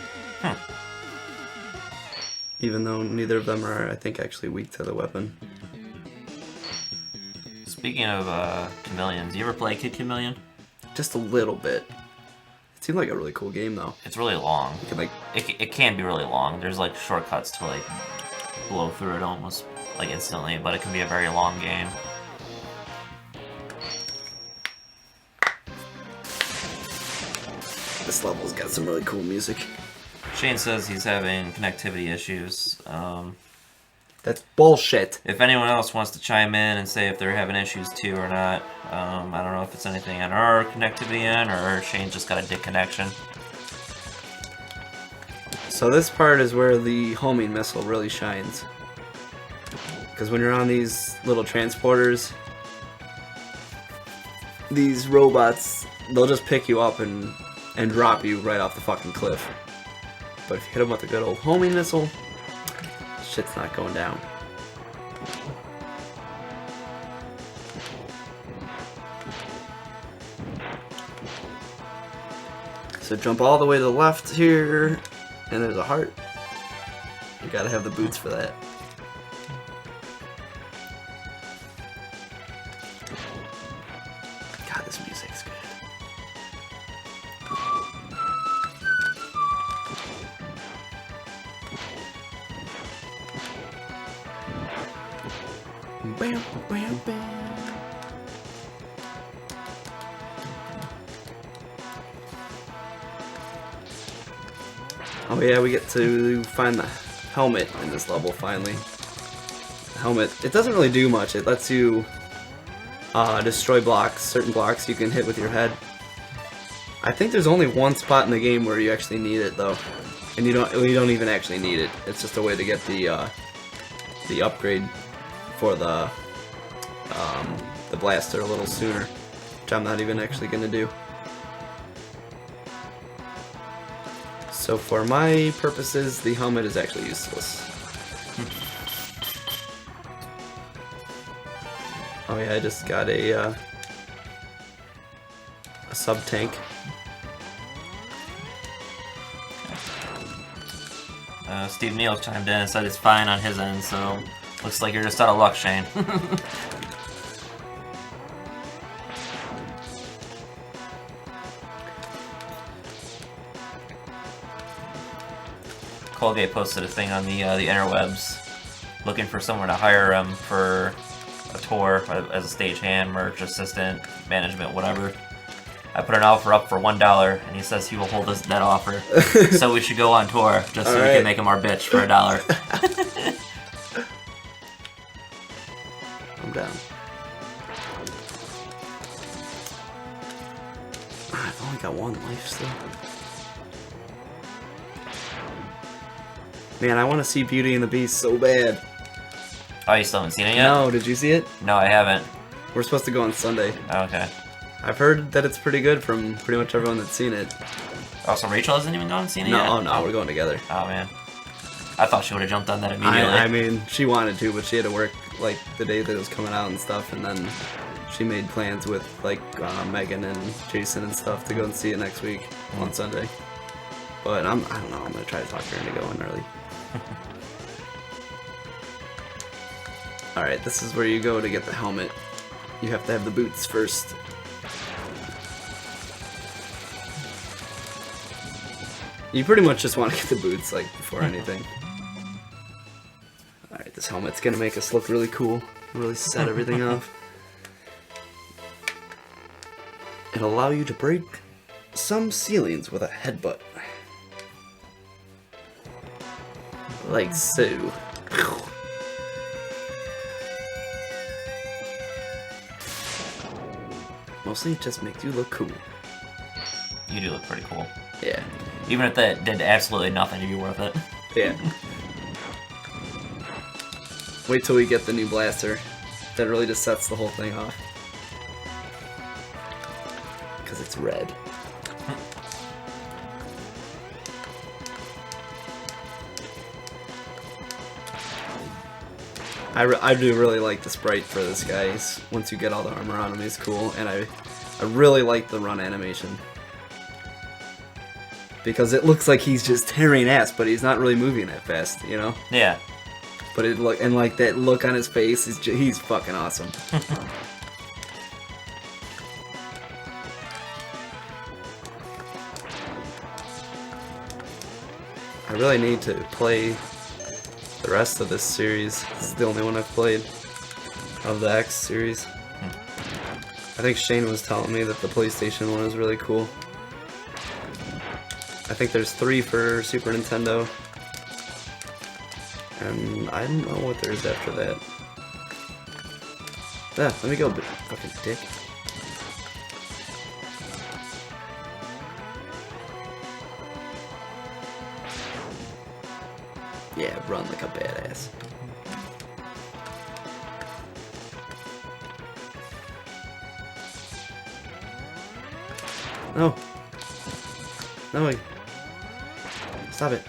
Even though neither of them are, I think, actually weak to the weapon. Speaking of chameleons, you ever play Kid Chameleon? Just a little bit. It seemed like a really cool game, though. It's really long. You can, like, it can be really long. There's like shortcuts to like blow through it almost like instantly, but it can be a very long game. this level's got some really cool music. Shane says he's having connectivity issues. That's bullshit. If anyone else wants to chime in and say if they're having issues too or not, I don't know if it's anything on our connectivity end or Shane's just got a dick connection. So this part is where the homing missile really shines. Because when you're on these little transporters, these robots, they'll just pick you up and drop you right off the fucking cliff. But if you hit them with a good old homing missile, shit's not going down. So jump all the way to the left here, and there's a heart. You gotta have the boots for that. God, this music's good. Bam, bam, bam. Oh yeah, we get to find the helmet in this level finally. The helmet, it doesn't really do much. It lets you destroy blocks, certain blocks you can hit with your head. I think there's only one spot in the game where you actually need it though, and you don't even actually need it. It's just a way to get the upgrade for the blaster a little sooner, which I'm not even actually gonna do. So for my purposes, the helmet is actually useless. Oh yeah, I just got a sub tank. Steve Neal chimed in and said it's fine on his end, so looks like you're just out of luck, Shane. Colgate posted a thing on the interwebs looking for someone to hire him for a tour as a stagehand, merch assistant, management, whatever. I put an offer up for $1, and he says he will hold us that offer. So we should go on tour just so we can make him our bitch for $1. I'm down. I've only got one life still. Man, I want to see Beauty and the Beast so bad. Oh, you still haven't seen it yet? No, did you see it? No, I haven't. We're supposed to go on Sunday. Oh, okay. I've heard that it's pretty good from pretty much everyone that's seen it. Oh, so Rachel hasn't even gone and seen it yet? No, no, we're going together. Oh, man. I thought she would have jumped on that immediately. I mean, she wanted to, but she had to work, like, the day that it was coming out and stuff, and then she made plans with, like, Megan and Jason and stuff to go and see it next week on Sunday. But I don't know, I'm going to try to talk her into going early. Alright, this is where you go to get the helmet. You have to have the boots first. You pretty much just want to get the boots, like, before anything. Alright, this helmet's gonna make us look really cool. Really set everything off. It'll allow you to break some ceilings with a headbutt. Like so. Mostly it just makes you look cool. You do look pretty cool. Yeah. Even if that did absolutely nothing to be worth it. Yeah. Wait till we get the new blaster. That really just sets the whole thing off. Because it's red. I do really like the sprite for this guy. Once you get all the armor on him, he's cool. And I really like the run animation. Because it looks like he's just tearing ass, but he's not really moving that fast, you know? Yeah. But like that look on his face, he's fucking awesome. I really need to play the rest of this series. This is the only one I've played of the X series. I think Shane was telling me that the PlayStation one is really cool. I think there's 3 for Super Nintendo. And I don't know what there is after that. Ah, let me go, fucking dick. Yeah, run like a badass. No. No, stop it.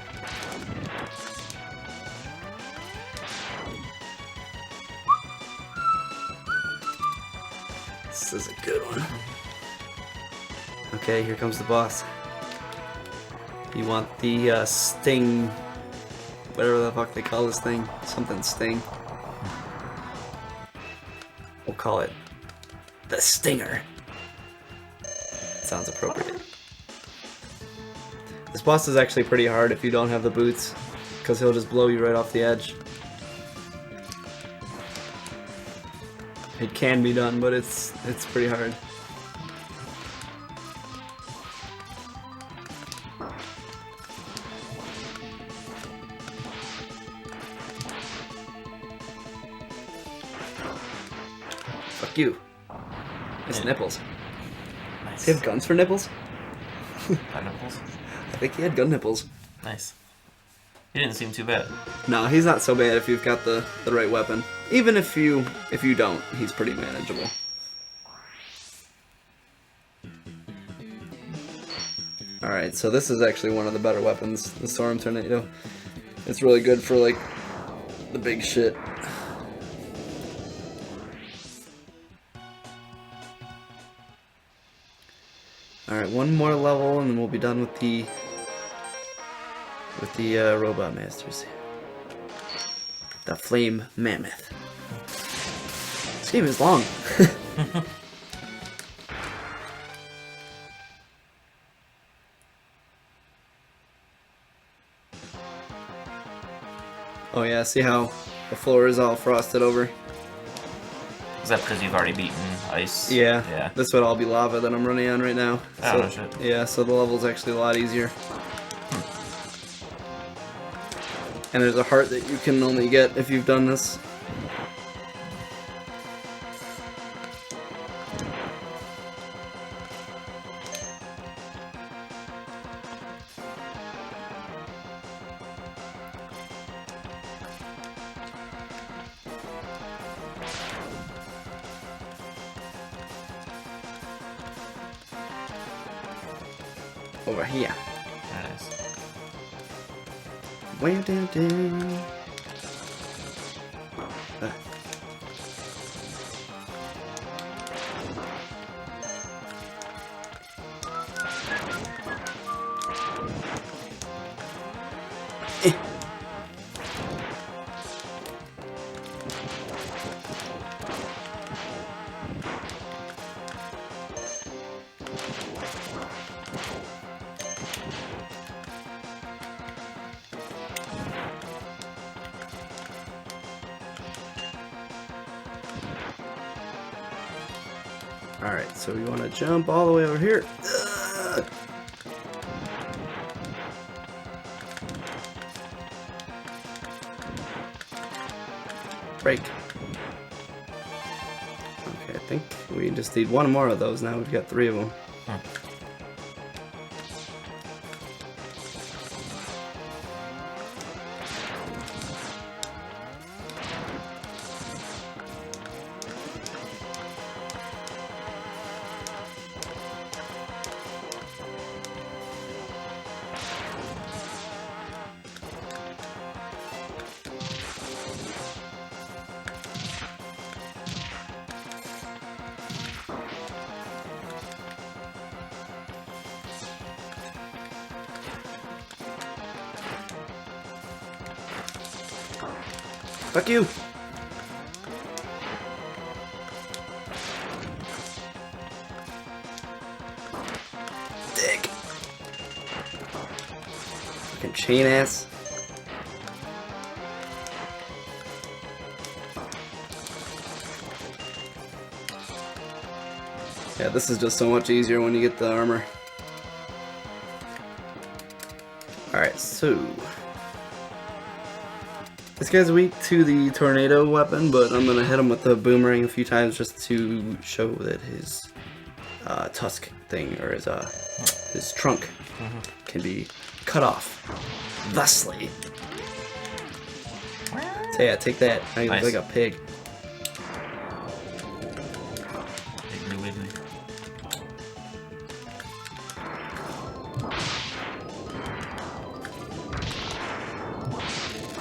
This is a good one. Okay, here comes the boss. You want the sting, whatever the fuck they call this thing, something sting. We'll call it the stinger. Sounds appropriate. This boss is actually pretty hard if you don't have the boots, because he'll just blow you right off the edge. It can be done, but it's pretty hard. Fuck you. It's nipples. Nice. Does he have guns for nipples? Got nipples? I think he had gun nipples. Nice. He didn't seem too bad. No, he's not so bad if you've got the right weapon. Even if you don't, he's pretty manageable. Alright, so this is actually one of the better weapons, the Storm Tornado. It's really good for, like, the big shit. Alright, one more level and then we'll be done with the Robot Masters. The Flame Mammoth. This game is long. Oh yeah, see how the floor is all frosted over? Is that because you've already beaten ice? Yeah. Yeah. This would all be lava that I'm running on right now. Oh, no shit. Yeah, so the level's actually a lot easier. And there's a heart that you can only get if you've done this. Over here. Nice. Way down. Alright, so we want to jump all the way over here. break. Okay, I think we just need one more of those. Now we've got 3 of them. Fuck you! Dick! Fucking chain ass. Yeah, this is just so much easier when you get the armor. Alright, so... This guy's weak to the tornado weapon, but I'm gonna hit him with the boomerang a few times just to show that his tusk thing, or his trunk, can be cut off thusly. So yeah, take that. Now you look like a pig.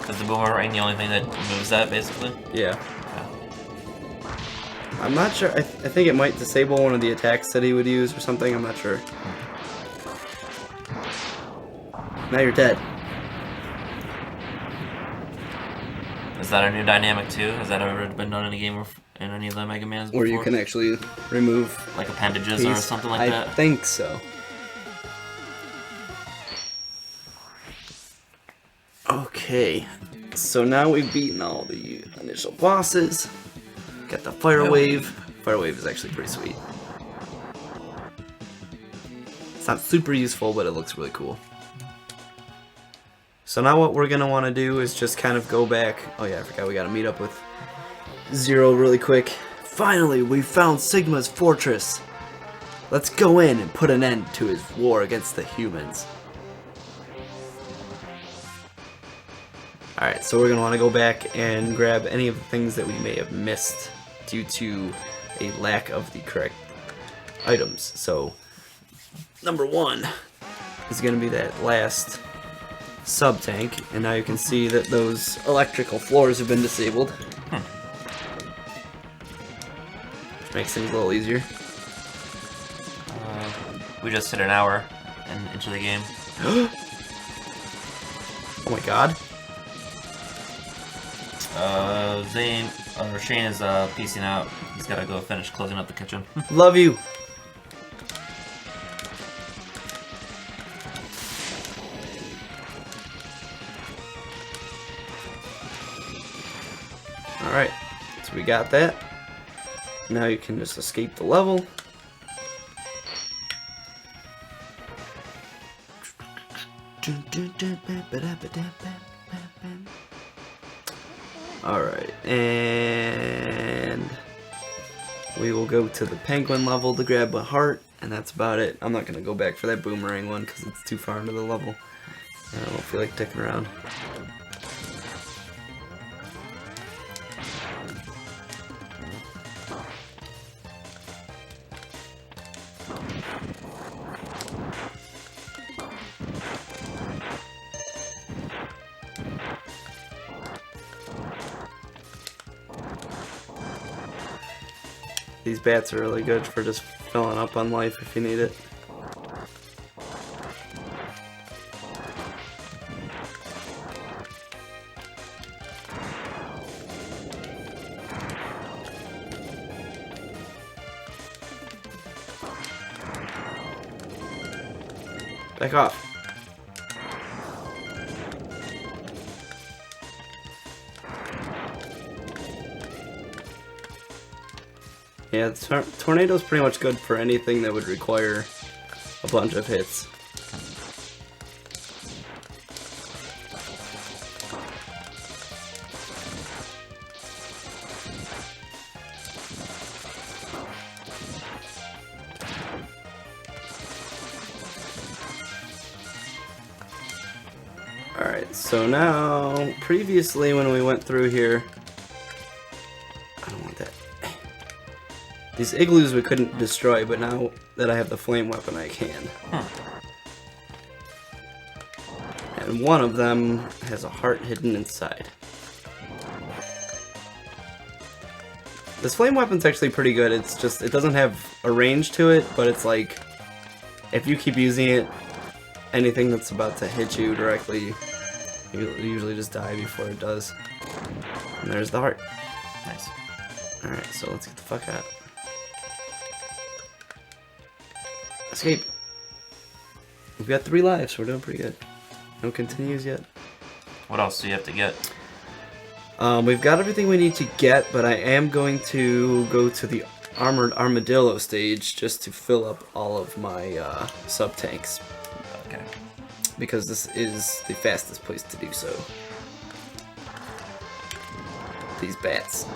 Is the boomerang the only thing that moves that, basically? Yeah. I'm not sure. I think it might disable one of the attacks that he would use or something. I'm not sure. Now you're dead. Is that a new dynamic too? Has that ever been done in a game in any of the Mega Mans before? Where you can actually remove like appendages or something like that? I think so. Okay, so now we've beaten all the initial bosses. Got the fire wave. Fire wave is actually pretty sweet. It's not super useful, but it looks really cool. So now what we're gonna want to do is just kind of go back. Oh yeah, I forgot we gotta meet up with Zero really quick. Finally, we found Sigma's fortress. Let's go in and put an end to his war against the humans. Alright, so we're going to want to go back and grab any of the things that we may have missed due to a lack of the correct items. So, number 1 is going to be that last sub-tank, and now you can see that those electrical floors have been disabled. Which makes things a little easier. We just hit an hour into the game. Oh my god. Shane is piecing out. He's gotta go finish closing up the kitchen. Love you. Alright, so we got that. Now you can just escape the level. Alright, and we will go to the penguin level to grab a heart, and that's about it. I'm not going to go back for that boomerang one because it's too far into the level. I don't feel like sticking around. These bats are really good for just filling up on life if you need it. Back off. Yeah, tornado's pretty much good for anything that would require a bunch of hits. Alright, so now, previously when we went through here, I don't want that. These igloos we couldn't destroy, but now that I have the flame weapon, I can. And one of them has a heart hidden inside. This flame weapon's actually pretty good. It's just, it doesn't have a range to it, but it's like, if you keep using it, anything that's about to hit you directly, you'll usually just die before it does. And there's the heart. Nice. Alright, so let's get the fuck out. Escape. We've got 3 lives, so we're doing pretty good. No continues yet. What else do you have to get? We've got everything we need to get, but I am going to go to the Armored Armadillo stage just to fill up all of my sub-tanks. Okay. Because this is the fastest place to do so. These bats.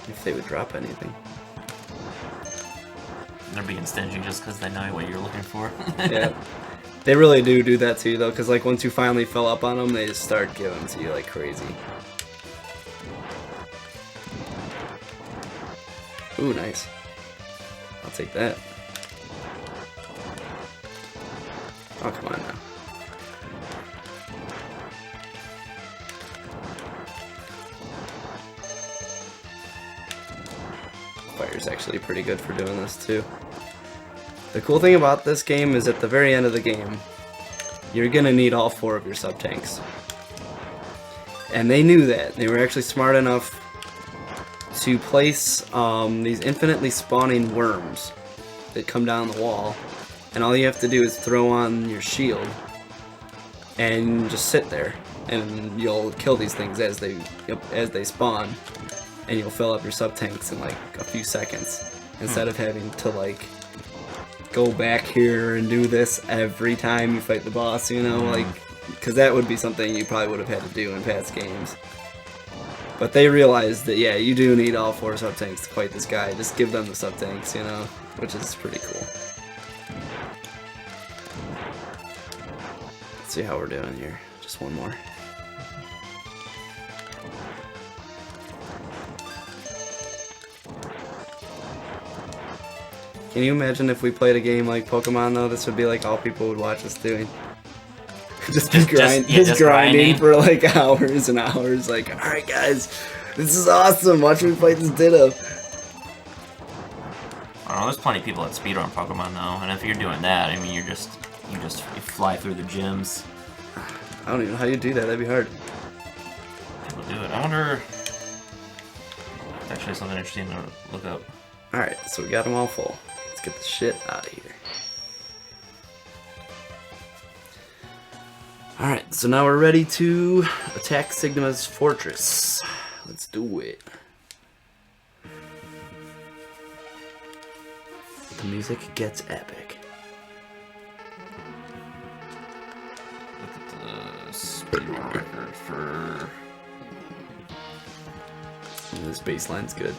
If they would drop anything. They're being stingy just because they know what you're looking for. Yeah. They really do that to you, though, because like once you finally fill up on them, they just start giving to you like crazy. Ooh, nice. I'll take that. Oh, come on now. Fire's actually pretty good for doing this, too. The cool thing about this game is at the very end of the game, you're gonna need all 4 of your sub-tanks. And they knew that. They were actually smart enough to place these infinitely spawning worms that come down the wall. And all you have to do is throw on your shield and just sit there. And you'll kill these things as they spawn. And you'll fill up your sub-tanks in like a few seconds. Instead of having to like go back here and do this every time you fight the boss, you know, like, because that would be something you probably would have had to do in past games. But they realized that, yeah, you do need all 4 sub-tanks to fight this guy. Just give them the sub-tanks, you know, which is pretty cool. Let's see how we're doing here. Just one more. Can you imagine if we played a game like Pokemon, though? This would be like all people would watch us doing. just grinding for like hours and hours. Like, alright guys, this is awesome. Watch me fight this Ditto. I don't know, there's plenty of people that speedrun Pokemon though, and if you're doing that, I mean, you fly through the gyms. I don't even know how you do that. That'd be hard. People do it. I wonder. It's actually something interesting to look up. Alright, so we got them all full. Let's get the shit out of here. Alright, so now we're ready to attack Sigma's fortress. Let's do it. The music gets epic. Look at the speed record for... This baseline's good.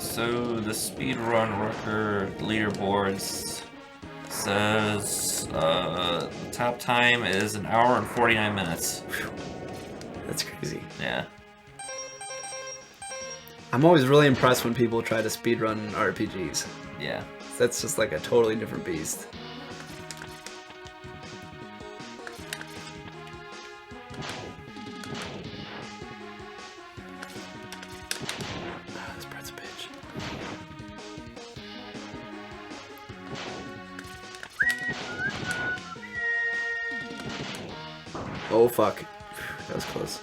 So the speedrun record leaderboards says the top time is 1 hour and 49 minutes. That's crazy. Yeah. I'm always really impressed when people try to speedrun RPGs. Yeah. That's just like a totally different beast. This part's a bitch. Oh fuck. That was close.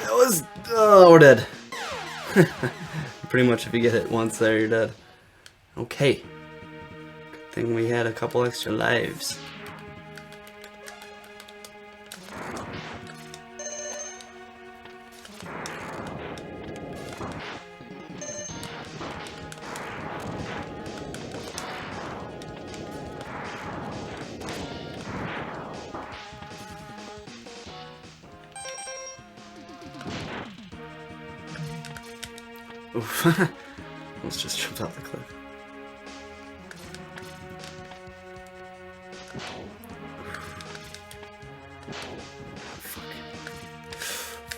That was... Oh, we're dead. Pretty much if you get hit once there, you're dead. Okay. Good thing we had a couple extra lives. Oof. Almost just jumped off the cliff.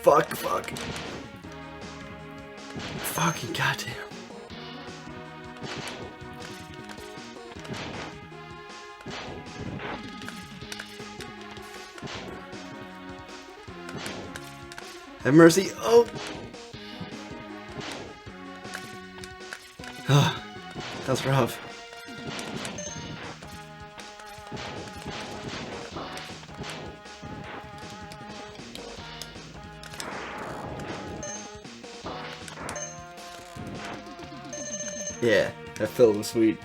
Fuck. Fucking goddamn. Have mercy. Oh. That's rough. Yeah, that fill was sweet.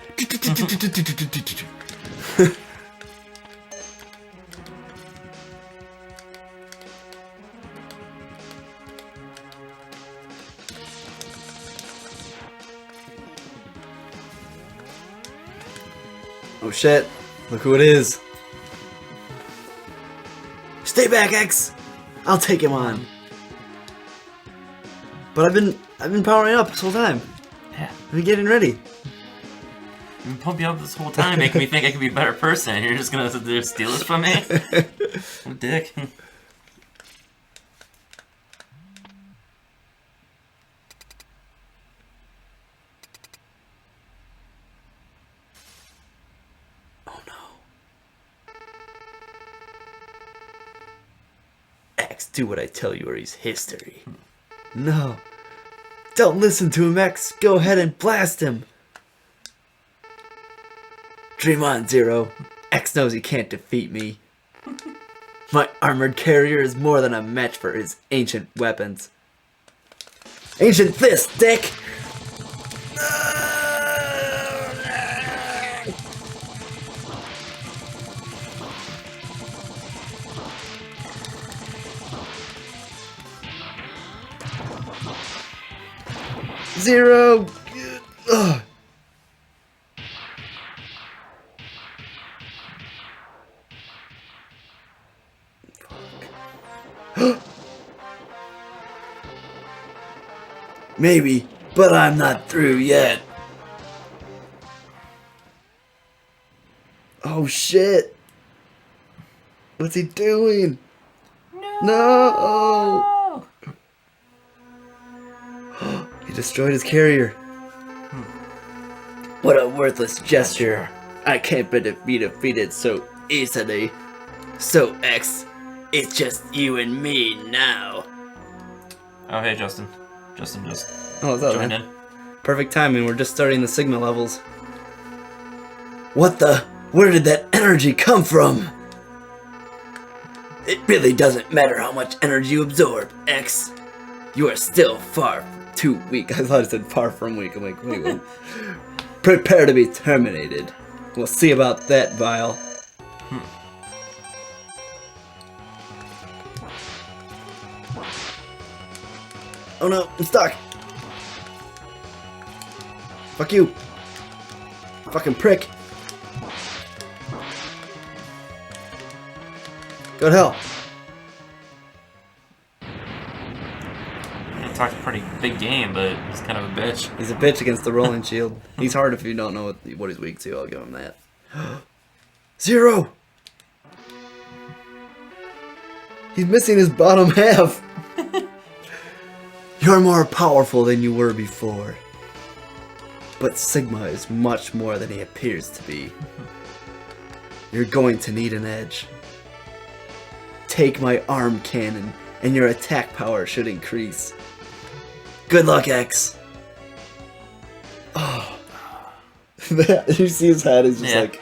Oh shit, look who it is. Stay back, X! I'll take him on. But I've been powering up this whole time. Yeah. I've been getting ready. I've been pumping you up this whole time, making me think I could be a better person. You're just gonna steal this from me? What a dick. Oh no. X, do what I tell you or he's history. No. Don't listen to him, X. Go ahead and blast him. Dream on, Zero. X knows he can't defeat me. My armored carrier is more than a match for his ancient weapons. Ancient fist, dick! Zero! Ugh. Maybe, but I'm not through yet. Oh shit! What's he doing? No! He destroyed his carrier. What a worthless gesture. I can't be defeated so easily. So X, it's just you and me now. Oh, hey, Justin. Justin just joined in. Perfect timing, we're just starting the Sigma levels. What the? Where did that energy come from? It really doesn't matter how much energy you absorb, X. You are still far too weak. I thought it said far from weak. I'm like, wait, what? Prepare to be terminated. We'll see about that, Vile. Oh no, I'm stuck. Fuck you. Fucking prick. Go to hell. He talked a pretty big game, but he's kind of a bitch. He's a bitch against the rolling shield. He's hard if you don't know what he's weak to. I'll give him that. Zero! He's missing his bottom half. You're more powerful than you were before. But Sigma is much more than he appears to be. You're going to need an edge. Take my arm cannon, and your attack power should increase. Good luck, X. Oh. You see his head, he's just like...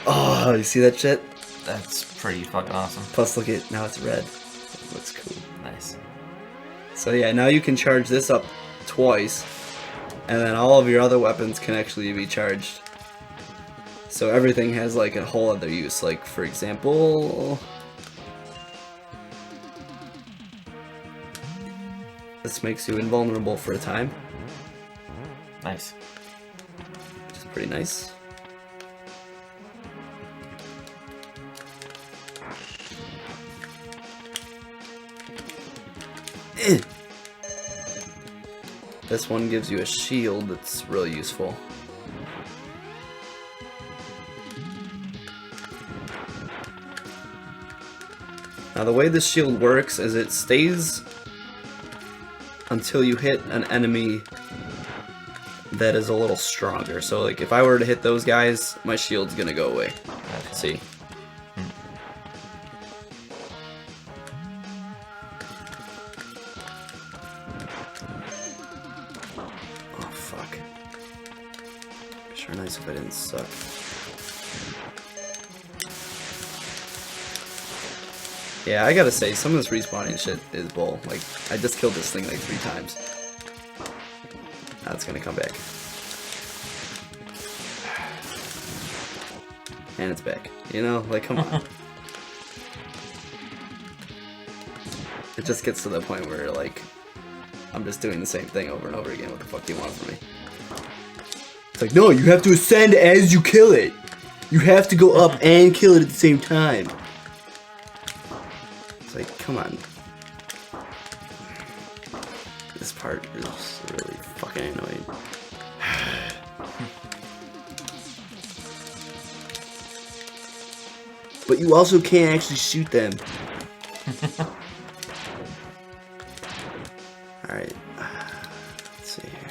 Oh, you see that shit? That's pretty fucking awesome. Plus, look at, now it's red. It looks cool. Nice. So yeah, now you can charge this up twice, and then all of your other weapons can actually be charged. So everything has like a whole other use, like for example... This makes you invulnerable for a time. Nice. Which is pretty nice. This one gives you a shield that's really useful. Now the way this shield works is it stays until you hit an enemy that is a little stronger. So like if I were to hit those guys, my shield's gonna go away. Okay. See? Oh fuck. Sure nice if I didn't suck. Yeah, I gotta say, some of this respawning shit is bull. Like, I just killed this thing like 3 times. Now it's gonna come back. And it's back. You know, like, come on. It just gets to the point where, like, I'm just doing the same thing over and over again. What the fuck do you want from me? It's like, no, you have to ascend as you kill it. You have to go up and kill it at the same time. It's like, come on. This part is really fucking annoying. But you also can't actually shoot them. Alright. Let's see here.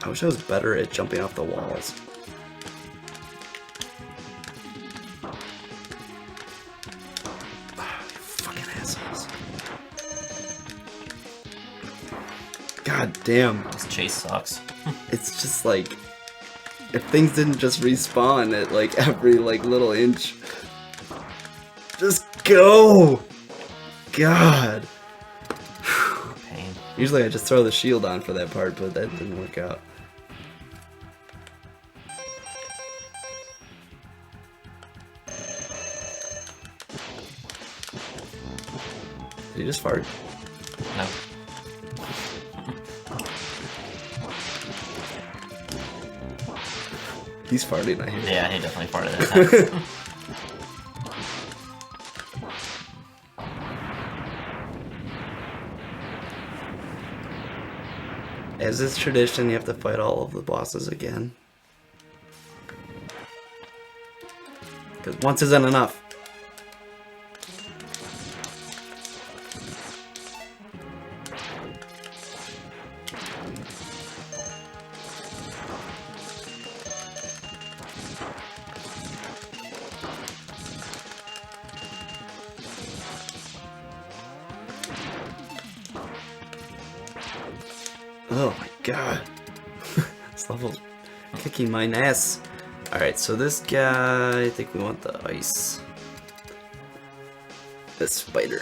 I wish I was better at jumping off the walls. Fucking assholes. God damn. This chase sucks. It's just like, if things didn't just respawn at like every like little inch. Just go! God. Pain. Usually I just throw the shield on for that part, but that didn't work out. Did he just fart? No. He's farting, I hear. Yeah, he definitely farted that time. As is tradition, you have to fight all of the bosses again. Because once isn't enough. Oh my god. This level's kicking my ass. Alright, so this guy, I think we want the ice. The spider.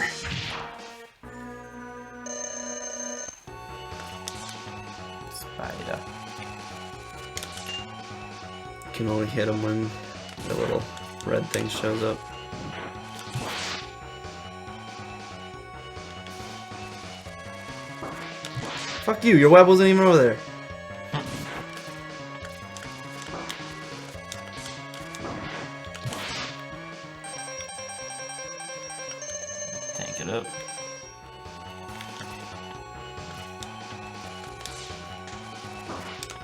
Spider. Can only hit him when the little red thing shows up. Fuck you, your web wasn't even over there. Tank it up.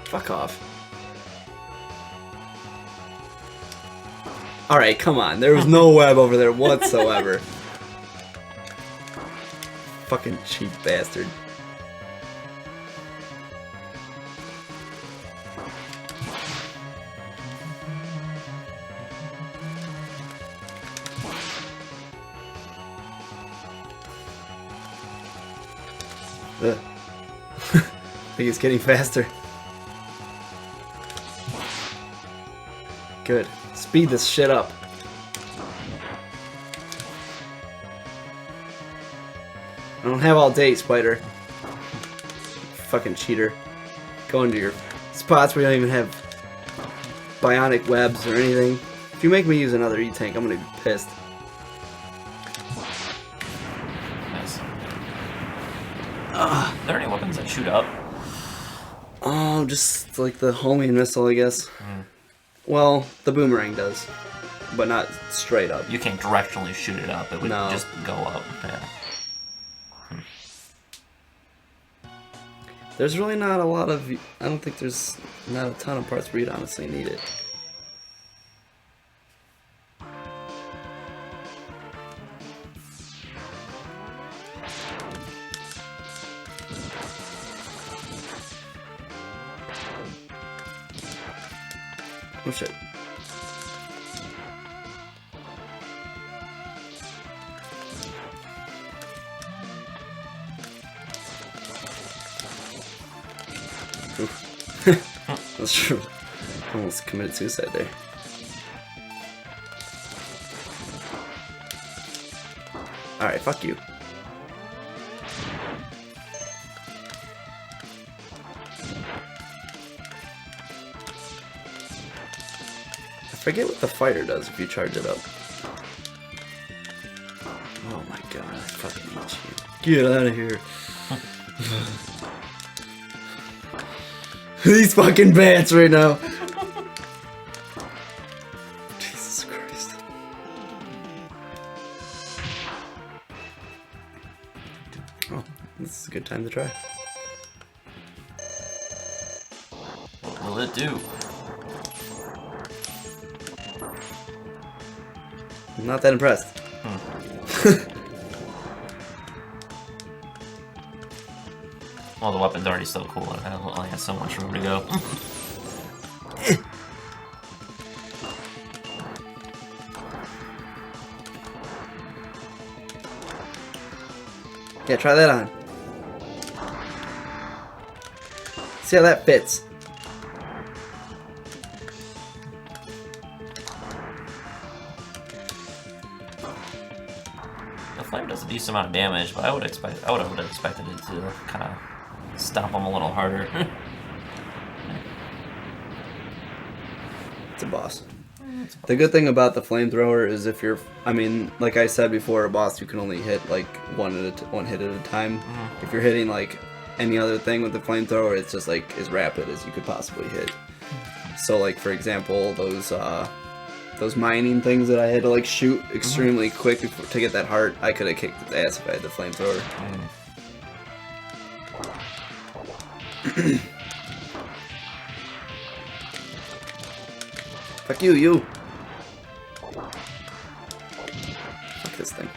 Fuck off. Alright, come on. There was no web over there whatsoever. Fucking cheap bastard. Ugh. I think it's getting faster. Good. Speed this shit up. I don't have all day, Spider. Fucking cheater. Go into your spots where you don't even have bionic webs or anything. If you make me use another E-Tank, I'm gonna be pissed. Nice. Are there any weapons that shoot up? Oh, just like the homing missile, I guess. Well, the boomerang does. but not straight up. You can't directionally shoot it up. It would No. just go up. Yeah. There's really not a lot of... I don't think there's not a ton of parts where you'd honestly need it. Oh shit. That's true. Almost committed suicide there. Alright, fuck you. I forget what the fire does if you charge it up. Oh my god, I fucking hate you. Get out of here. These fucking bats right now. Jesus Christ. Oh, this is a good time to try. What will it do? I'm not that impressed. Well, the weapon's already so cool. It only has so much room to go. Yeah, try that on. See how that fits. The flame does a decent amount of damage, but I would have expected it to kind of stomp them a little harder. It's a boss. The good thing about the flamethrower is if you're, I mean, like I said before, a boss you can only hit like one hit at a time. If you're hitting like any other thing with the flamethrower, it's just like as rapid as you could possibly hit. So like for example, those mining things that I had to like shoot extremely quick to get that heart, I could have kicked its ass if I had the flamethrower. Fuck you, you! Fuck this thing.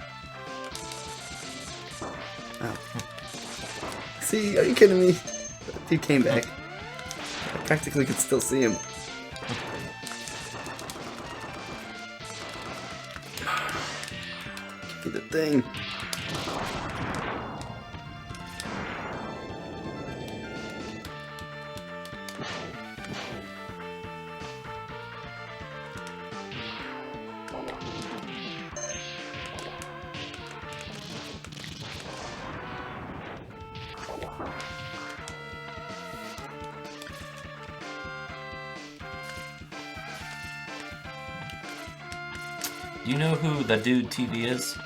Ow. See, are you kidding me? He came back. I practically could still see him. Give me the thing. Do you know who the dude TV is?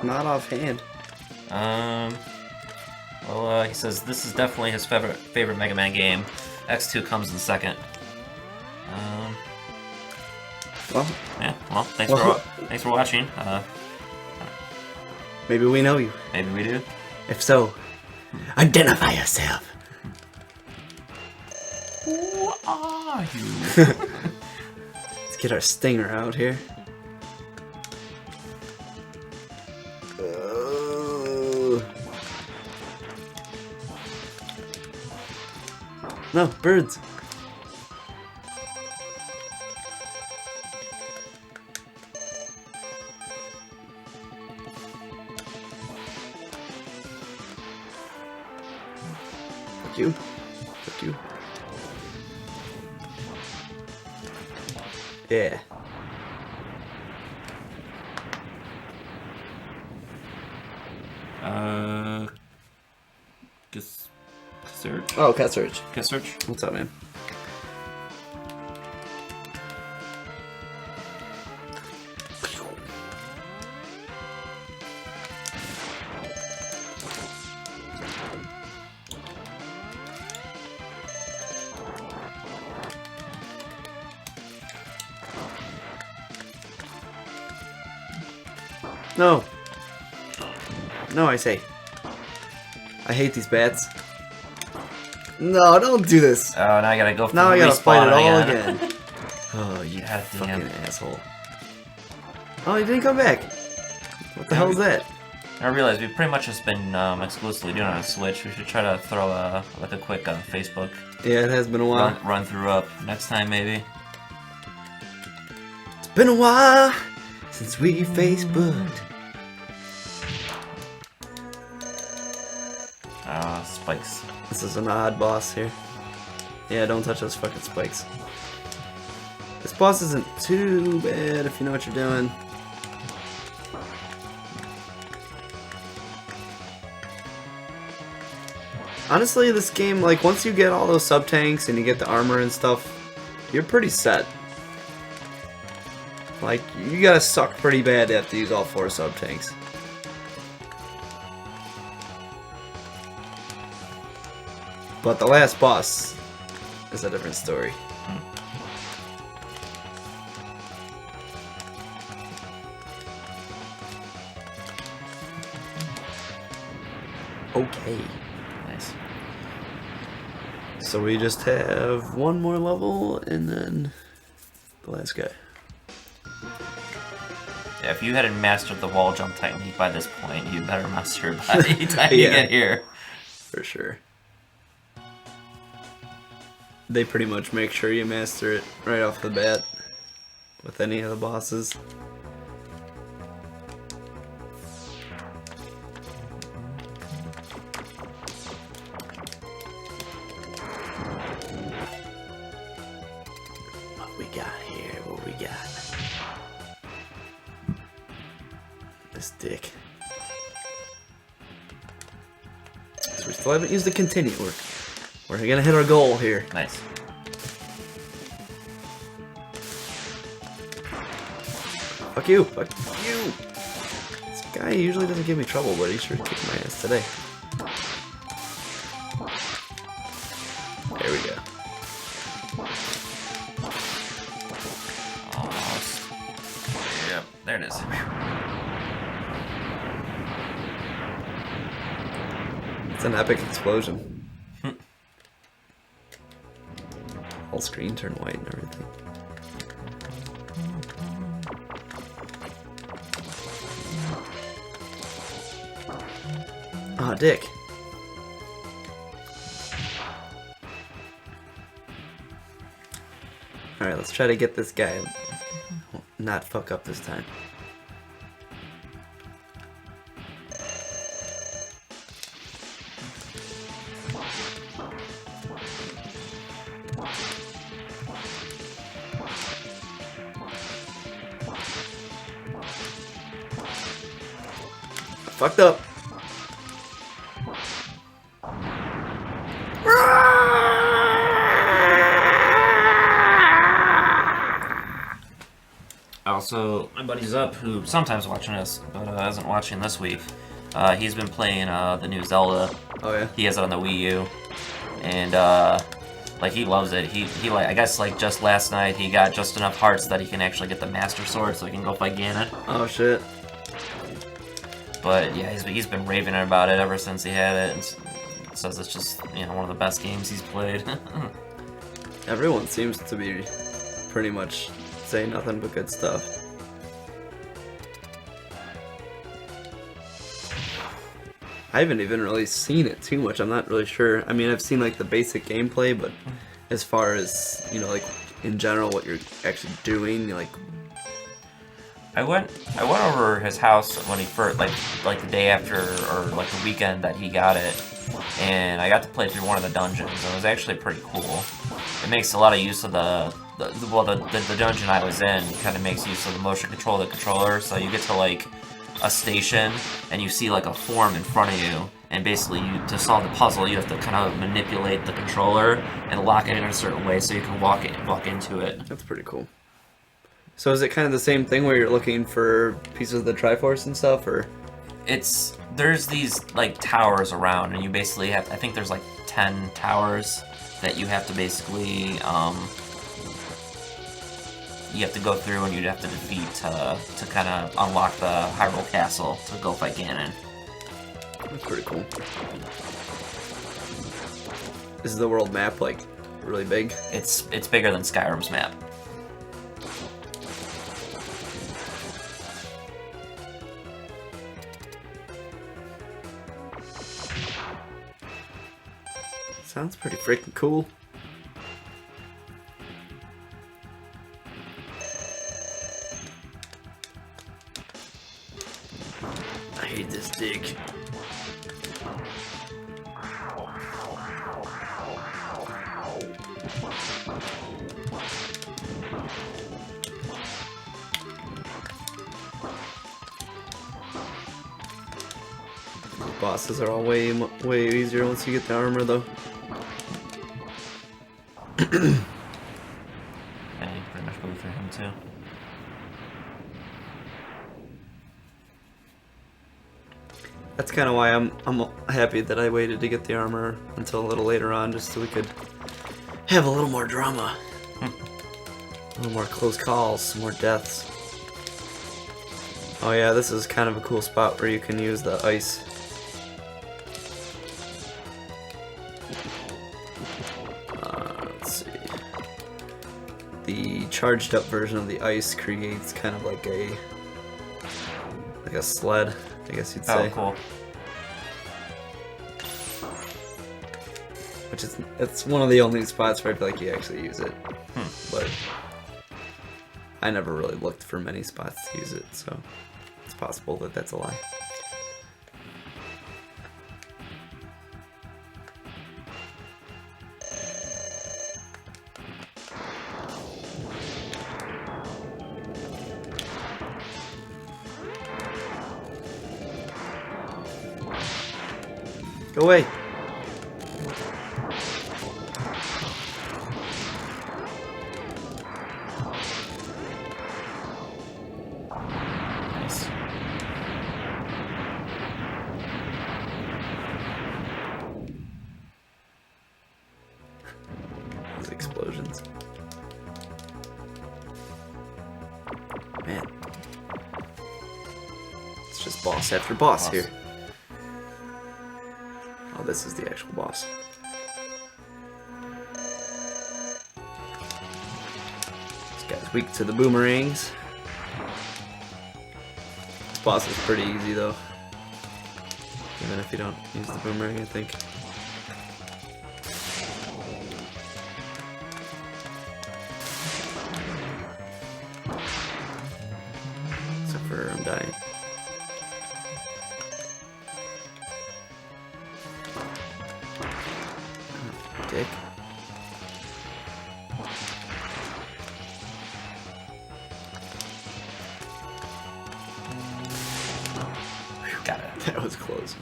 Not offhand. Well, he says this is definitely his favorite Mega Man game. X2 comes in second. Well, Yeah. Well, thanks for watching. maybe we know you. Maybe we do. If so, identify yourself. Who are you? Let's get our stinger out here. No, birds. Fuck you. Fuck you. Yeah. Guess search. Oh, Cat Search. Guess search. What's up, man? No. No, I say. I hate these bats. No, don't do this. Oh, now I gotta go for Now the I gotta fight it all again. again. Oh, you God fucking damn. asshole. Oh, he didn't come back. What the hell is that? I realize we've pretty much just been exclusively doing it on Switch. We should try to throw a quick Facebook Yeah, it has been a while. run through up next time maybe. It's been a while since we Facebooked. Spikes. This is an odd boss here. Yeah, don't touch those fucking spikes. This boss isn't too bad if you know what you're doing. Honestly, this game, like, once you get all those sub-tanks and you get the armor and stuff, you're pretty set. Like, you gotta suck pretty bad to have to use all 4 sub-tanks. But the last boss is a different story. Okay. Nice. So we just have one more level and then the last guy. Yeah, if you hadn't mastered the wall jump technique by this point, you better master it by the time you Yeah. get here. For sure. They pretty much make sure you master it right off the bat with any of the bosses. What we got here? What we got? This dick. So we still haven't used the continue. We're gonna hit our goal here. Nice. Fuck you! Fuck you! This guy usually doesn't give me trouble, but he sure kicked my ass today. There we go. Almost. Yep, there it is. It's an epic explosion. Whole screen turned white and everything. Aw, dick. Alright, let's try to get this guy. Not fuck up this time. Fucked up. Also, my buddy's up, who sometimes watching this, but isn't watching this week. He's been playing the new Zelda. Oh yeah. He has it on the Wii U, and like he loves it. He like, I guess like just last night he got just enough hearts that he can actually get the Master Sword, so he can go fight Ganon. Oh shit. But yeah, he's been raving about it ever since he had it, and says it's just, you know, one of the best games he's played. Everyone seems to be pretty much saying nothing but good stuff. I haven't even really seen it too much. I'm not really sure. I mean, I've seen like the basic gameplay, but as far as, you know, like in general what you're actually doing, like I went over his house when he first, like the day after, or like the weekend that he got it, and I got to play through one of the dungeons, and it was actually pretty cool. It makes a lot of use of the dungeon I was in kind of makes use of the motion control of the controller, so you get to like a station, and you see like a form in front of you, and basically to solve the puzzle, you have to kind of manipulate the controller and lock it in a certain way so you can walk into it. that's pretty cool. So is it kind of the same thing where you're looking for pieces of the Triforce and stuff, or? There's these like towers around, and you basically have, I think there's like 10 towers that you have to basically you have to go through and you'd have to defeat to kind of unlock the Hyrule Castle to go fight Ganon. That's pretty cool. Is the world map like really big? It's bigger than Skyrim's map. Sounds pretty freaking cool. I hate this dig. Bosses are all way easier once you get the armor, though. Yeah, you pretty much go through him too. That's kind of why I'm happy that I waited to get the armor until a little later on, just so we could have a little more drama, a little more close calls, some more deaths. Oh yeah, this is kind of a cool spot where you can use the ice. Let's see. The charged up version of the ice creates kind of like a sled, I guess you'd say. Oh, cool. Which is, it's one of the only spots where I feel like you actually use it. But I never really looked for many spots to use it, so it's possible that that's a lie. Go away! Nice. Those explosions. Man. It's just boss after boss here. Oh, this is the actual boss. This guy's weak to the boomerangs. This boss is pretty easy though. Even if you don't use the boomerang, I think. Except for I'm dying. Dick. Got it. That was close.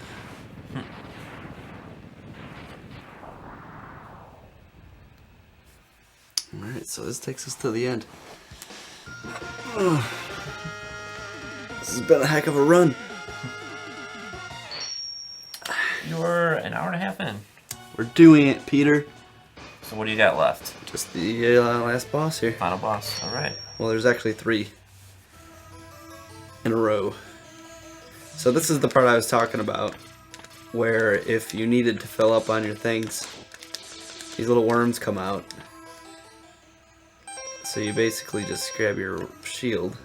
Alright, so this takes us to the end. This has been a heck of a run. You're an hour and a half in. We're doing it, Peter. So what do you got left? Just the last boss here. Final boss. All right. Well, there's actually 3 in a row. So this is the part I was talking about, where if you needed to fill up on your things, these little worms come out. So you basically just grab your shield.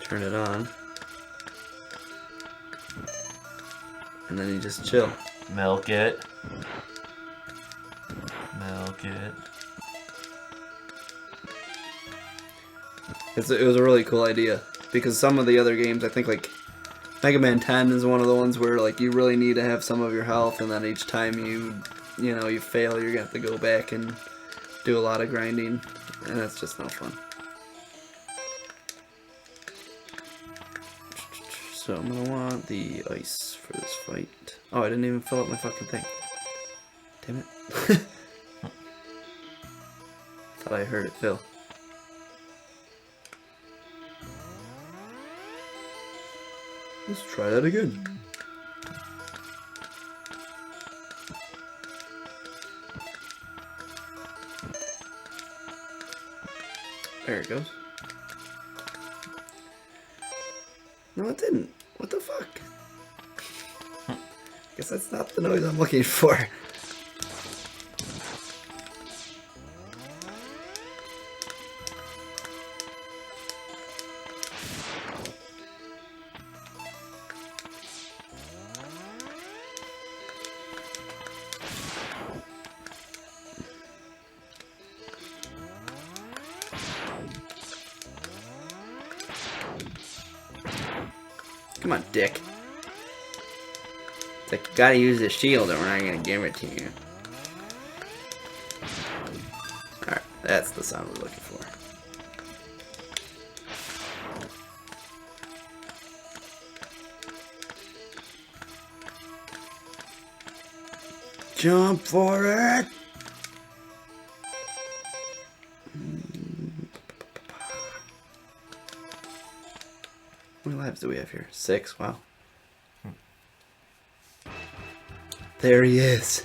Turn it on. And then you just chill. Milk it. Milk it. It was a really cool idea, because some of the other games, I think like Mega Man 10 is one of the ones where like you really need to have some of your health, and then each time you fail, you're gonna have to go back and do a lot of grinding, and that's just no fun. So I'm gonna want the ice for this fight. Oh, I didn't even fill up my fucking thing. Damn it. Thought I heard it fill. Let's try that again. There it goes. No, it didn't. What the fuck? Guess that's not the noise I'm looking for. Come on, dick. It's like, you gotta use the shield or we're not gonna give it to you. Alright, that's the sound we're looking for. Jump for it! How many lives do we have here? 6, wow. There he is.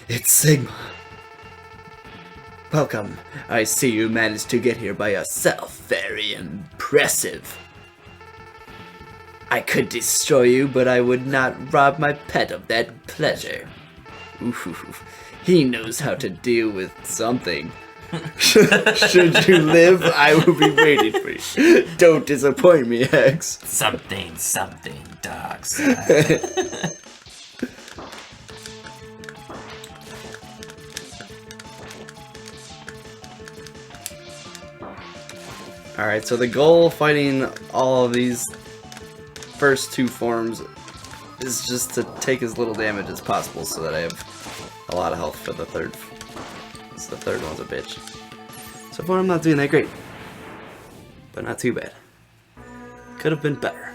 It's Sigma. Welcome. I see you managed to get here by yourself. Very impressive. I could destroy you, but I would not rob my pet of that pleasure. Ooh, he knows how to deal with something. Should you live, I will be waiting for you. Don't disappoint me, X. Something, dark side. Alright, so the goal of fighting all of these first 2 forms is just to take as little damage as possible so that I have a lot of health for the third. The third one's a bitch. So far I'm not doing that great. But not too bad. Could have been better.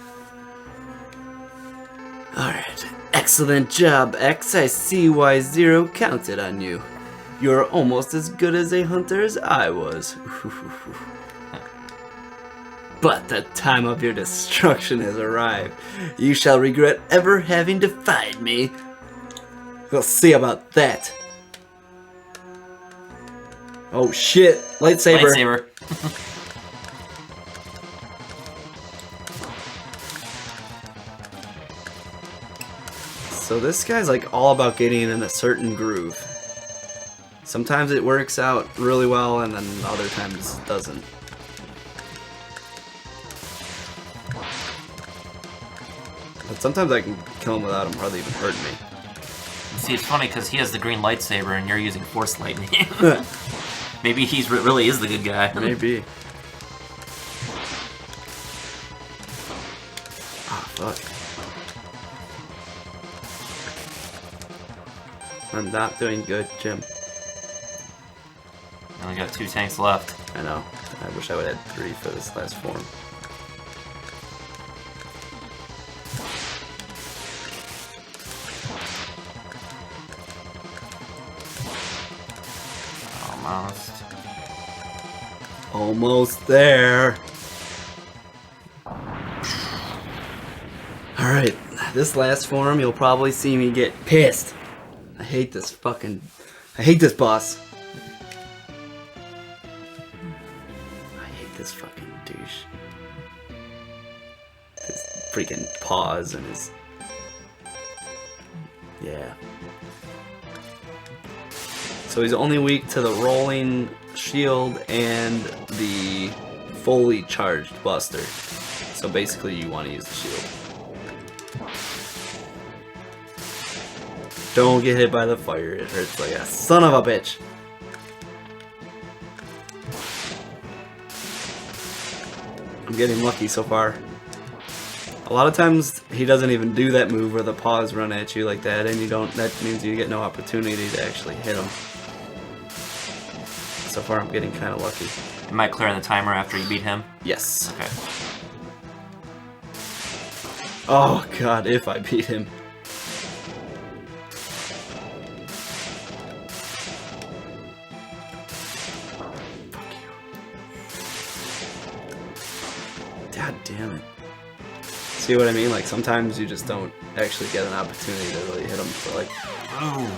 Alright. Excellent job, X. I see why Zero counted on you. You're almost as good as a hunter as I was. But the time of your destruction has arrived. You shall regret ever having defied me. We'll see about that. Oh shit! Lightsaber! Lightsaber. So this guy's like all about getting in a certain groove. Sometimes it works out really well and then other times it doesn't. But sometimes I can kill him without him hardly even hurting me. See, it's funny because he has the green lightsaber and you're using Force Lightning. Maybe he's really is the good guy. Maybe. Ah, fuck. I'm not doing good, Jim. Only got 2 tanks left. I know. I wish I would have had 3 for this last form. Almost there. Alright, this last form you'll probably see me get pissed. I hate this boss. I hate this fucking douche. His freaking paws and his... Yeah. So he's only weak to the rolling shield and the fully charged buster. So basically you want to use the shield. Don't get hit by the fire, it hurts like a son of a bitch. I'm getting lucky so far. A lot of times he doesn't even do that move where the paws run at you like that and that means you get no opportunity to actually hit him. So far I'm getting kind of lucky. Am I clearing the timer after you beat him? Yes. Okay. Oh god, if I beat him. Fuck you. God damn it. See what I mean? Like sometimes you just don't actually get an opportunity to really hit him. So like, Ooh.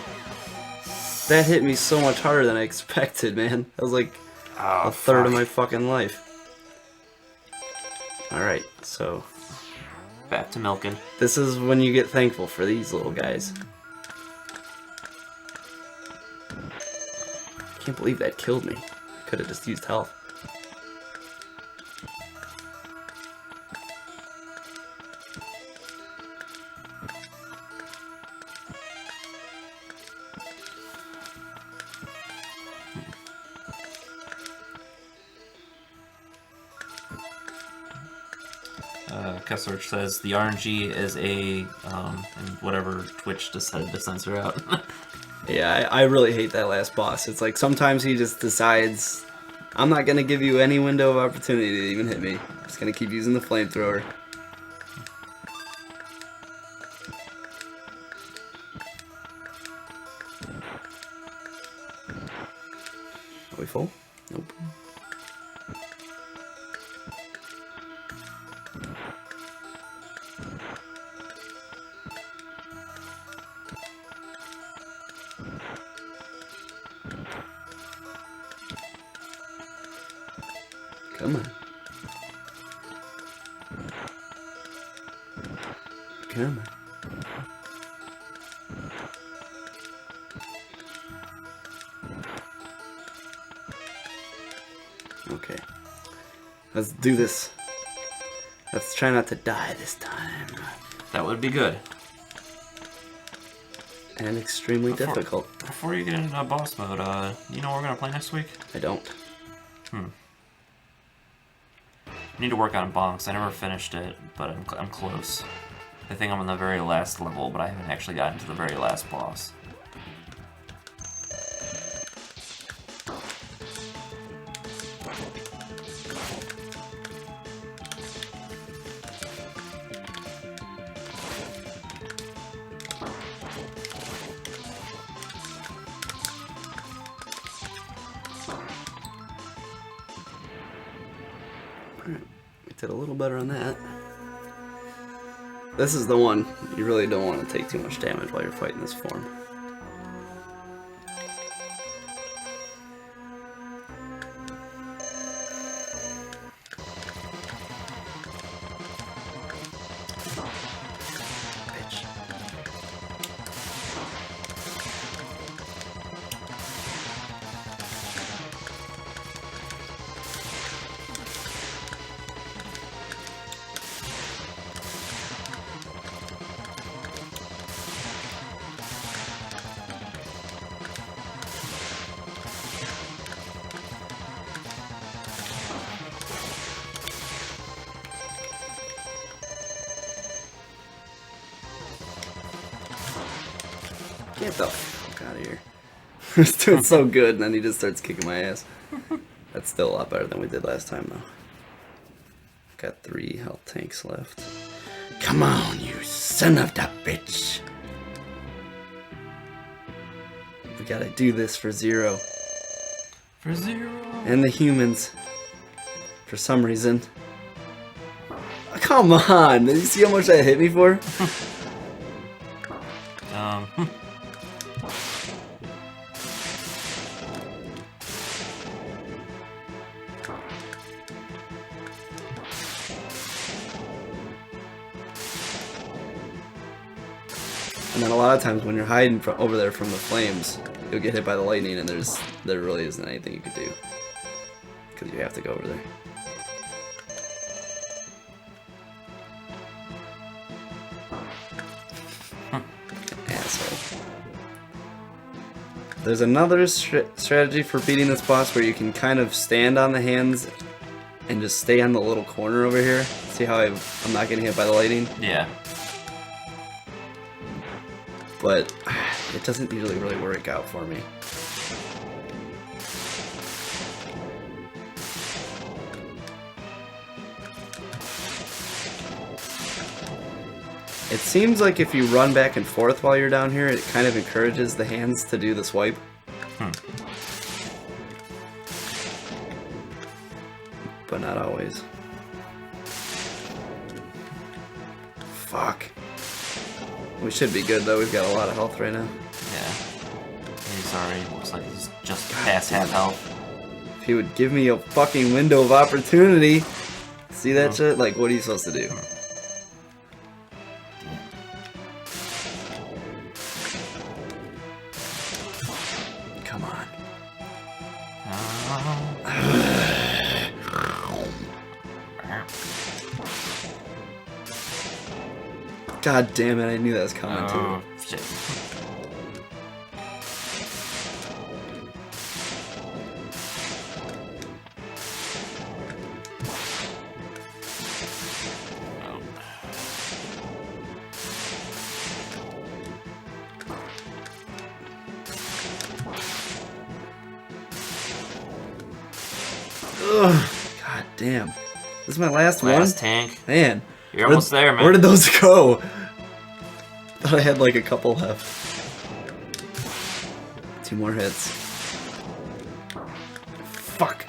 that hit me so much harder than I expected, man. I was like, Oh, a third of fuck. my fucking life. Alright, so Back to milking. this is when you get thankful for these little guys. Can't believe that killed me. Could have just used health. Kessler says the RNG is a and whatever Twitch decided to censor out. Yeah, I really hate that last boss. It's like sometimes he just decides, I'm not gonna give you any window of opportunity to even hit me. I'm just gonna keep using the flamethrower. Are we full? Nope. Come on. Come on. Okay. Let's do this. Let's try not to die this time. That would be good. And extremely Before- difficult. Before you get into boss mode, you know what we're gonna play next week? I don't. I need to work on bonks. I never finished it, but I'm close. I think I'm on the very last level, but I haven't actually gotten to the very last boss. Alright, we did a little better on that. This is the one you really don't want to take too much damage while you're fighting this form. Bitch. Get the fuck out of here. He's doing so good, and then he just starts kicking my ass. That's still a lot better than we did last time, though. Got 3 health tanks left. Come on, you son of a bitch! We gotta do this for Zero. For Zero! And the humans. For some reason. Come on! Did you see how much that hit me for? And then a lot of times when you're hiding from over there from the flames, you'll get hit by the lightning, and there really isn't anything you could do because you have to go over there. Asshole. There's another strategy for beating this boss where you can kind of stand on the hands and just stay on the little corner over here. See how I'm not getting hit by the lightning? Yeah. But it doesn't usually really work out for me. It seems like if you run back and forth while you're down here, it kind of encourages the hands to do the swipe. But not always. Fuck. We should be good though, we've got a lot of health right now. Yeah. He's already, looks like he's just past half health. If he would give me a fucking window of opportunity. See that shit? Like, what are you supposed to do? Come on. God damn it, I knew that was coming too. Shit. Ugh, God damn. This is my last one? Last tank. Man. You're almost there, man. Where did those go? Thought I had like a couple left. 2 more hits. Fuck.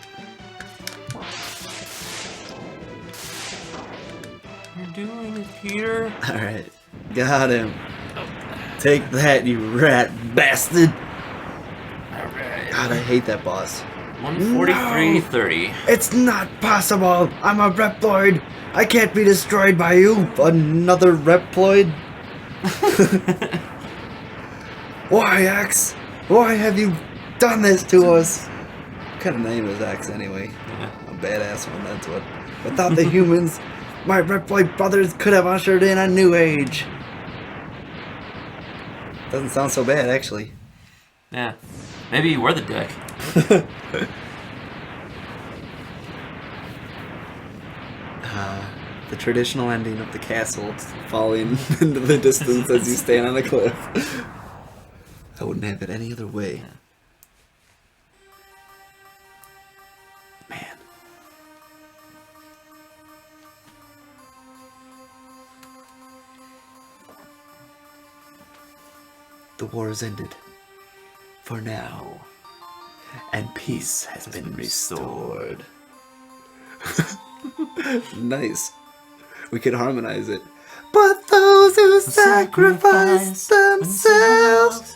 You're doing it, Peter. Alright. Got him. Take that, you rat bastard. Alright. God, I hate that boss. 143.30. It's not possible! I'm a Reploid! I can't be destroyed by you! Another Reploid? Why, X? Why have you done this to us? What kind of name is X anyway? Yeah. A badass one, that's what. Without the humans, my Reploid brothers could have ushered in a new age. Doesn't sound so bad, actually. Yeah. Maybe you were the dick. The traditional ending of the castle falling into the distance as you stand on the cliff. I wouldn't have it any other way. Man. The war has ended. For now. And peace has been restored. Nice. We could harmonize it. But those who sacrifice themselves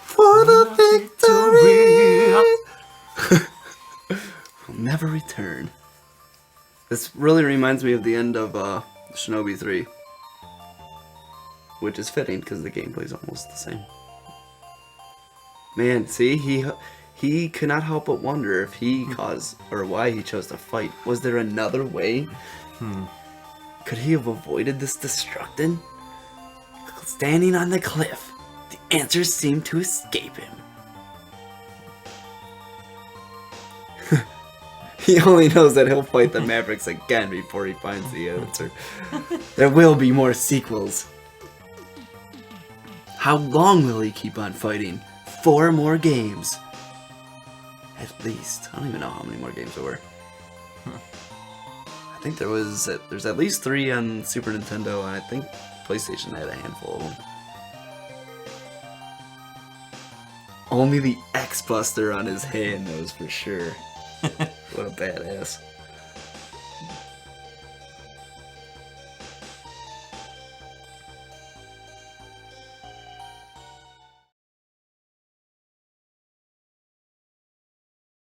for the victory will never return. This really reminds me of the end of Shinobi 3. Which is fitting because the gameplay's almost the same. Man, see, he could not help but wonder if he caused, or why he chose to fight. Was there another way? Could he have avoided this destruction? Standing on the cliff, the answers seemed to escape him. He only knows that he'll fight the Mavericks again before he finds the answer. There will be more sequels. How long will he keep on fighting? 4 more games. At least. I don't even know how many more games there were. I think there's at least 3 on Super Nintendo, and I think PlayStation had a handful of them. Only the X-Buster on his hand knows for sure. What a badass.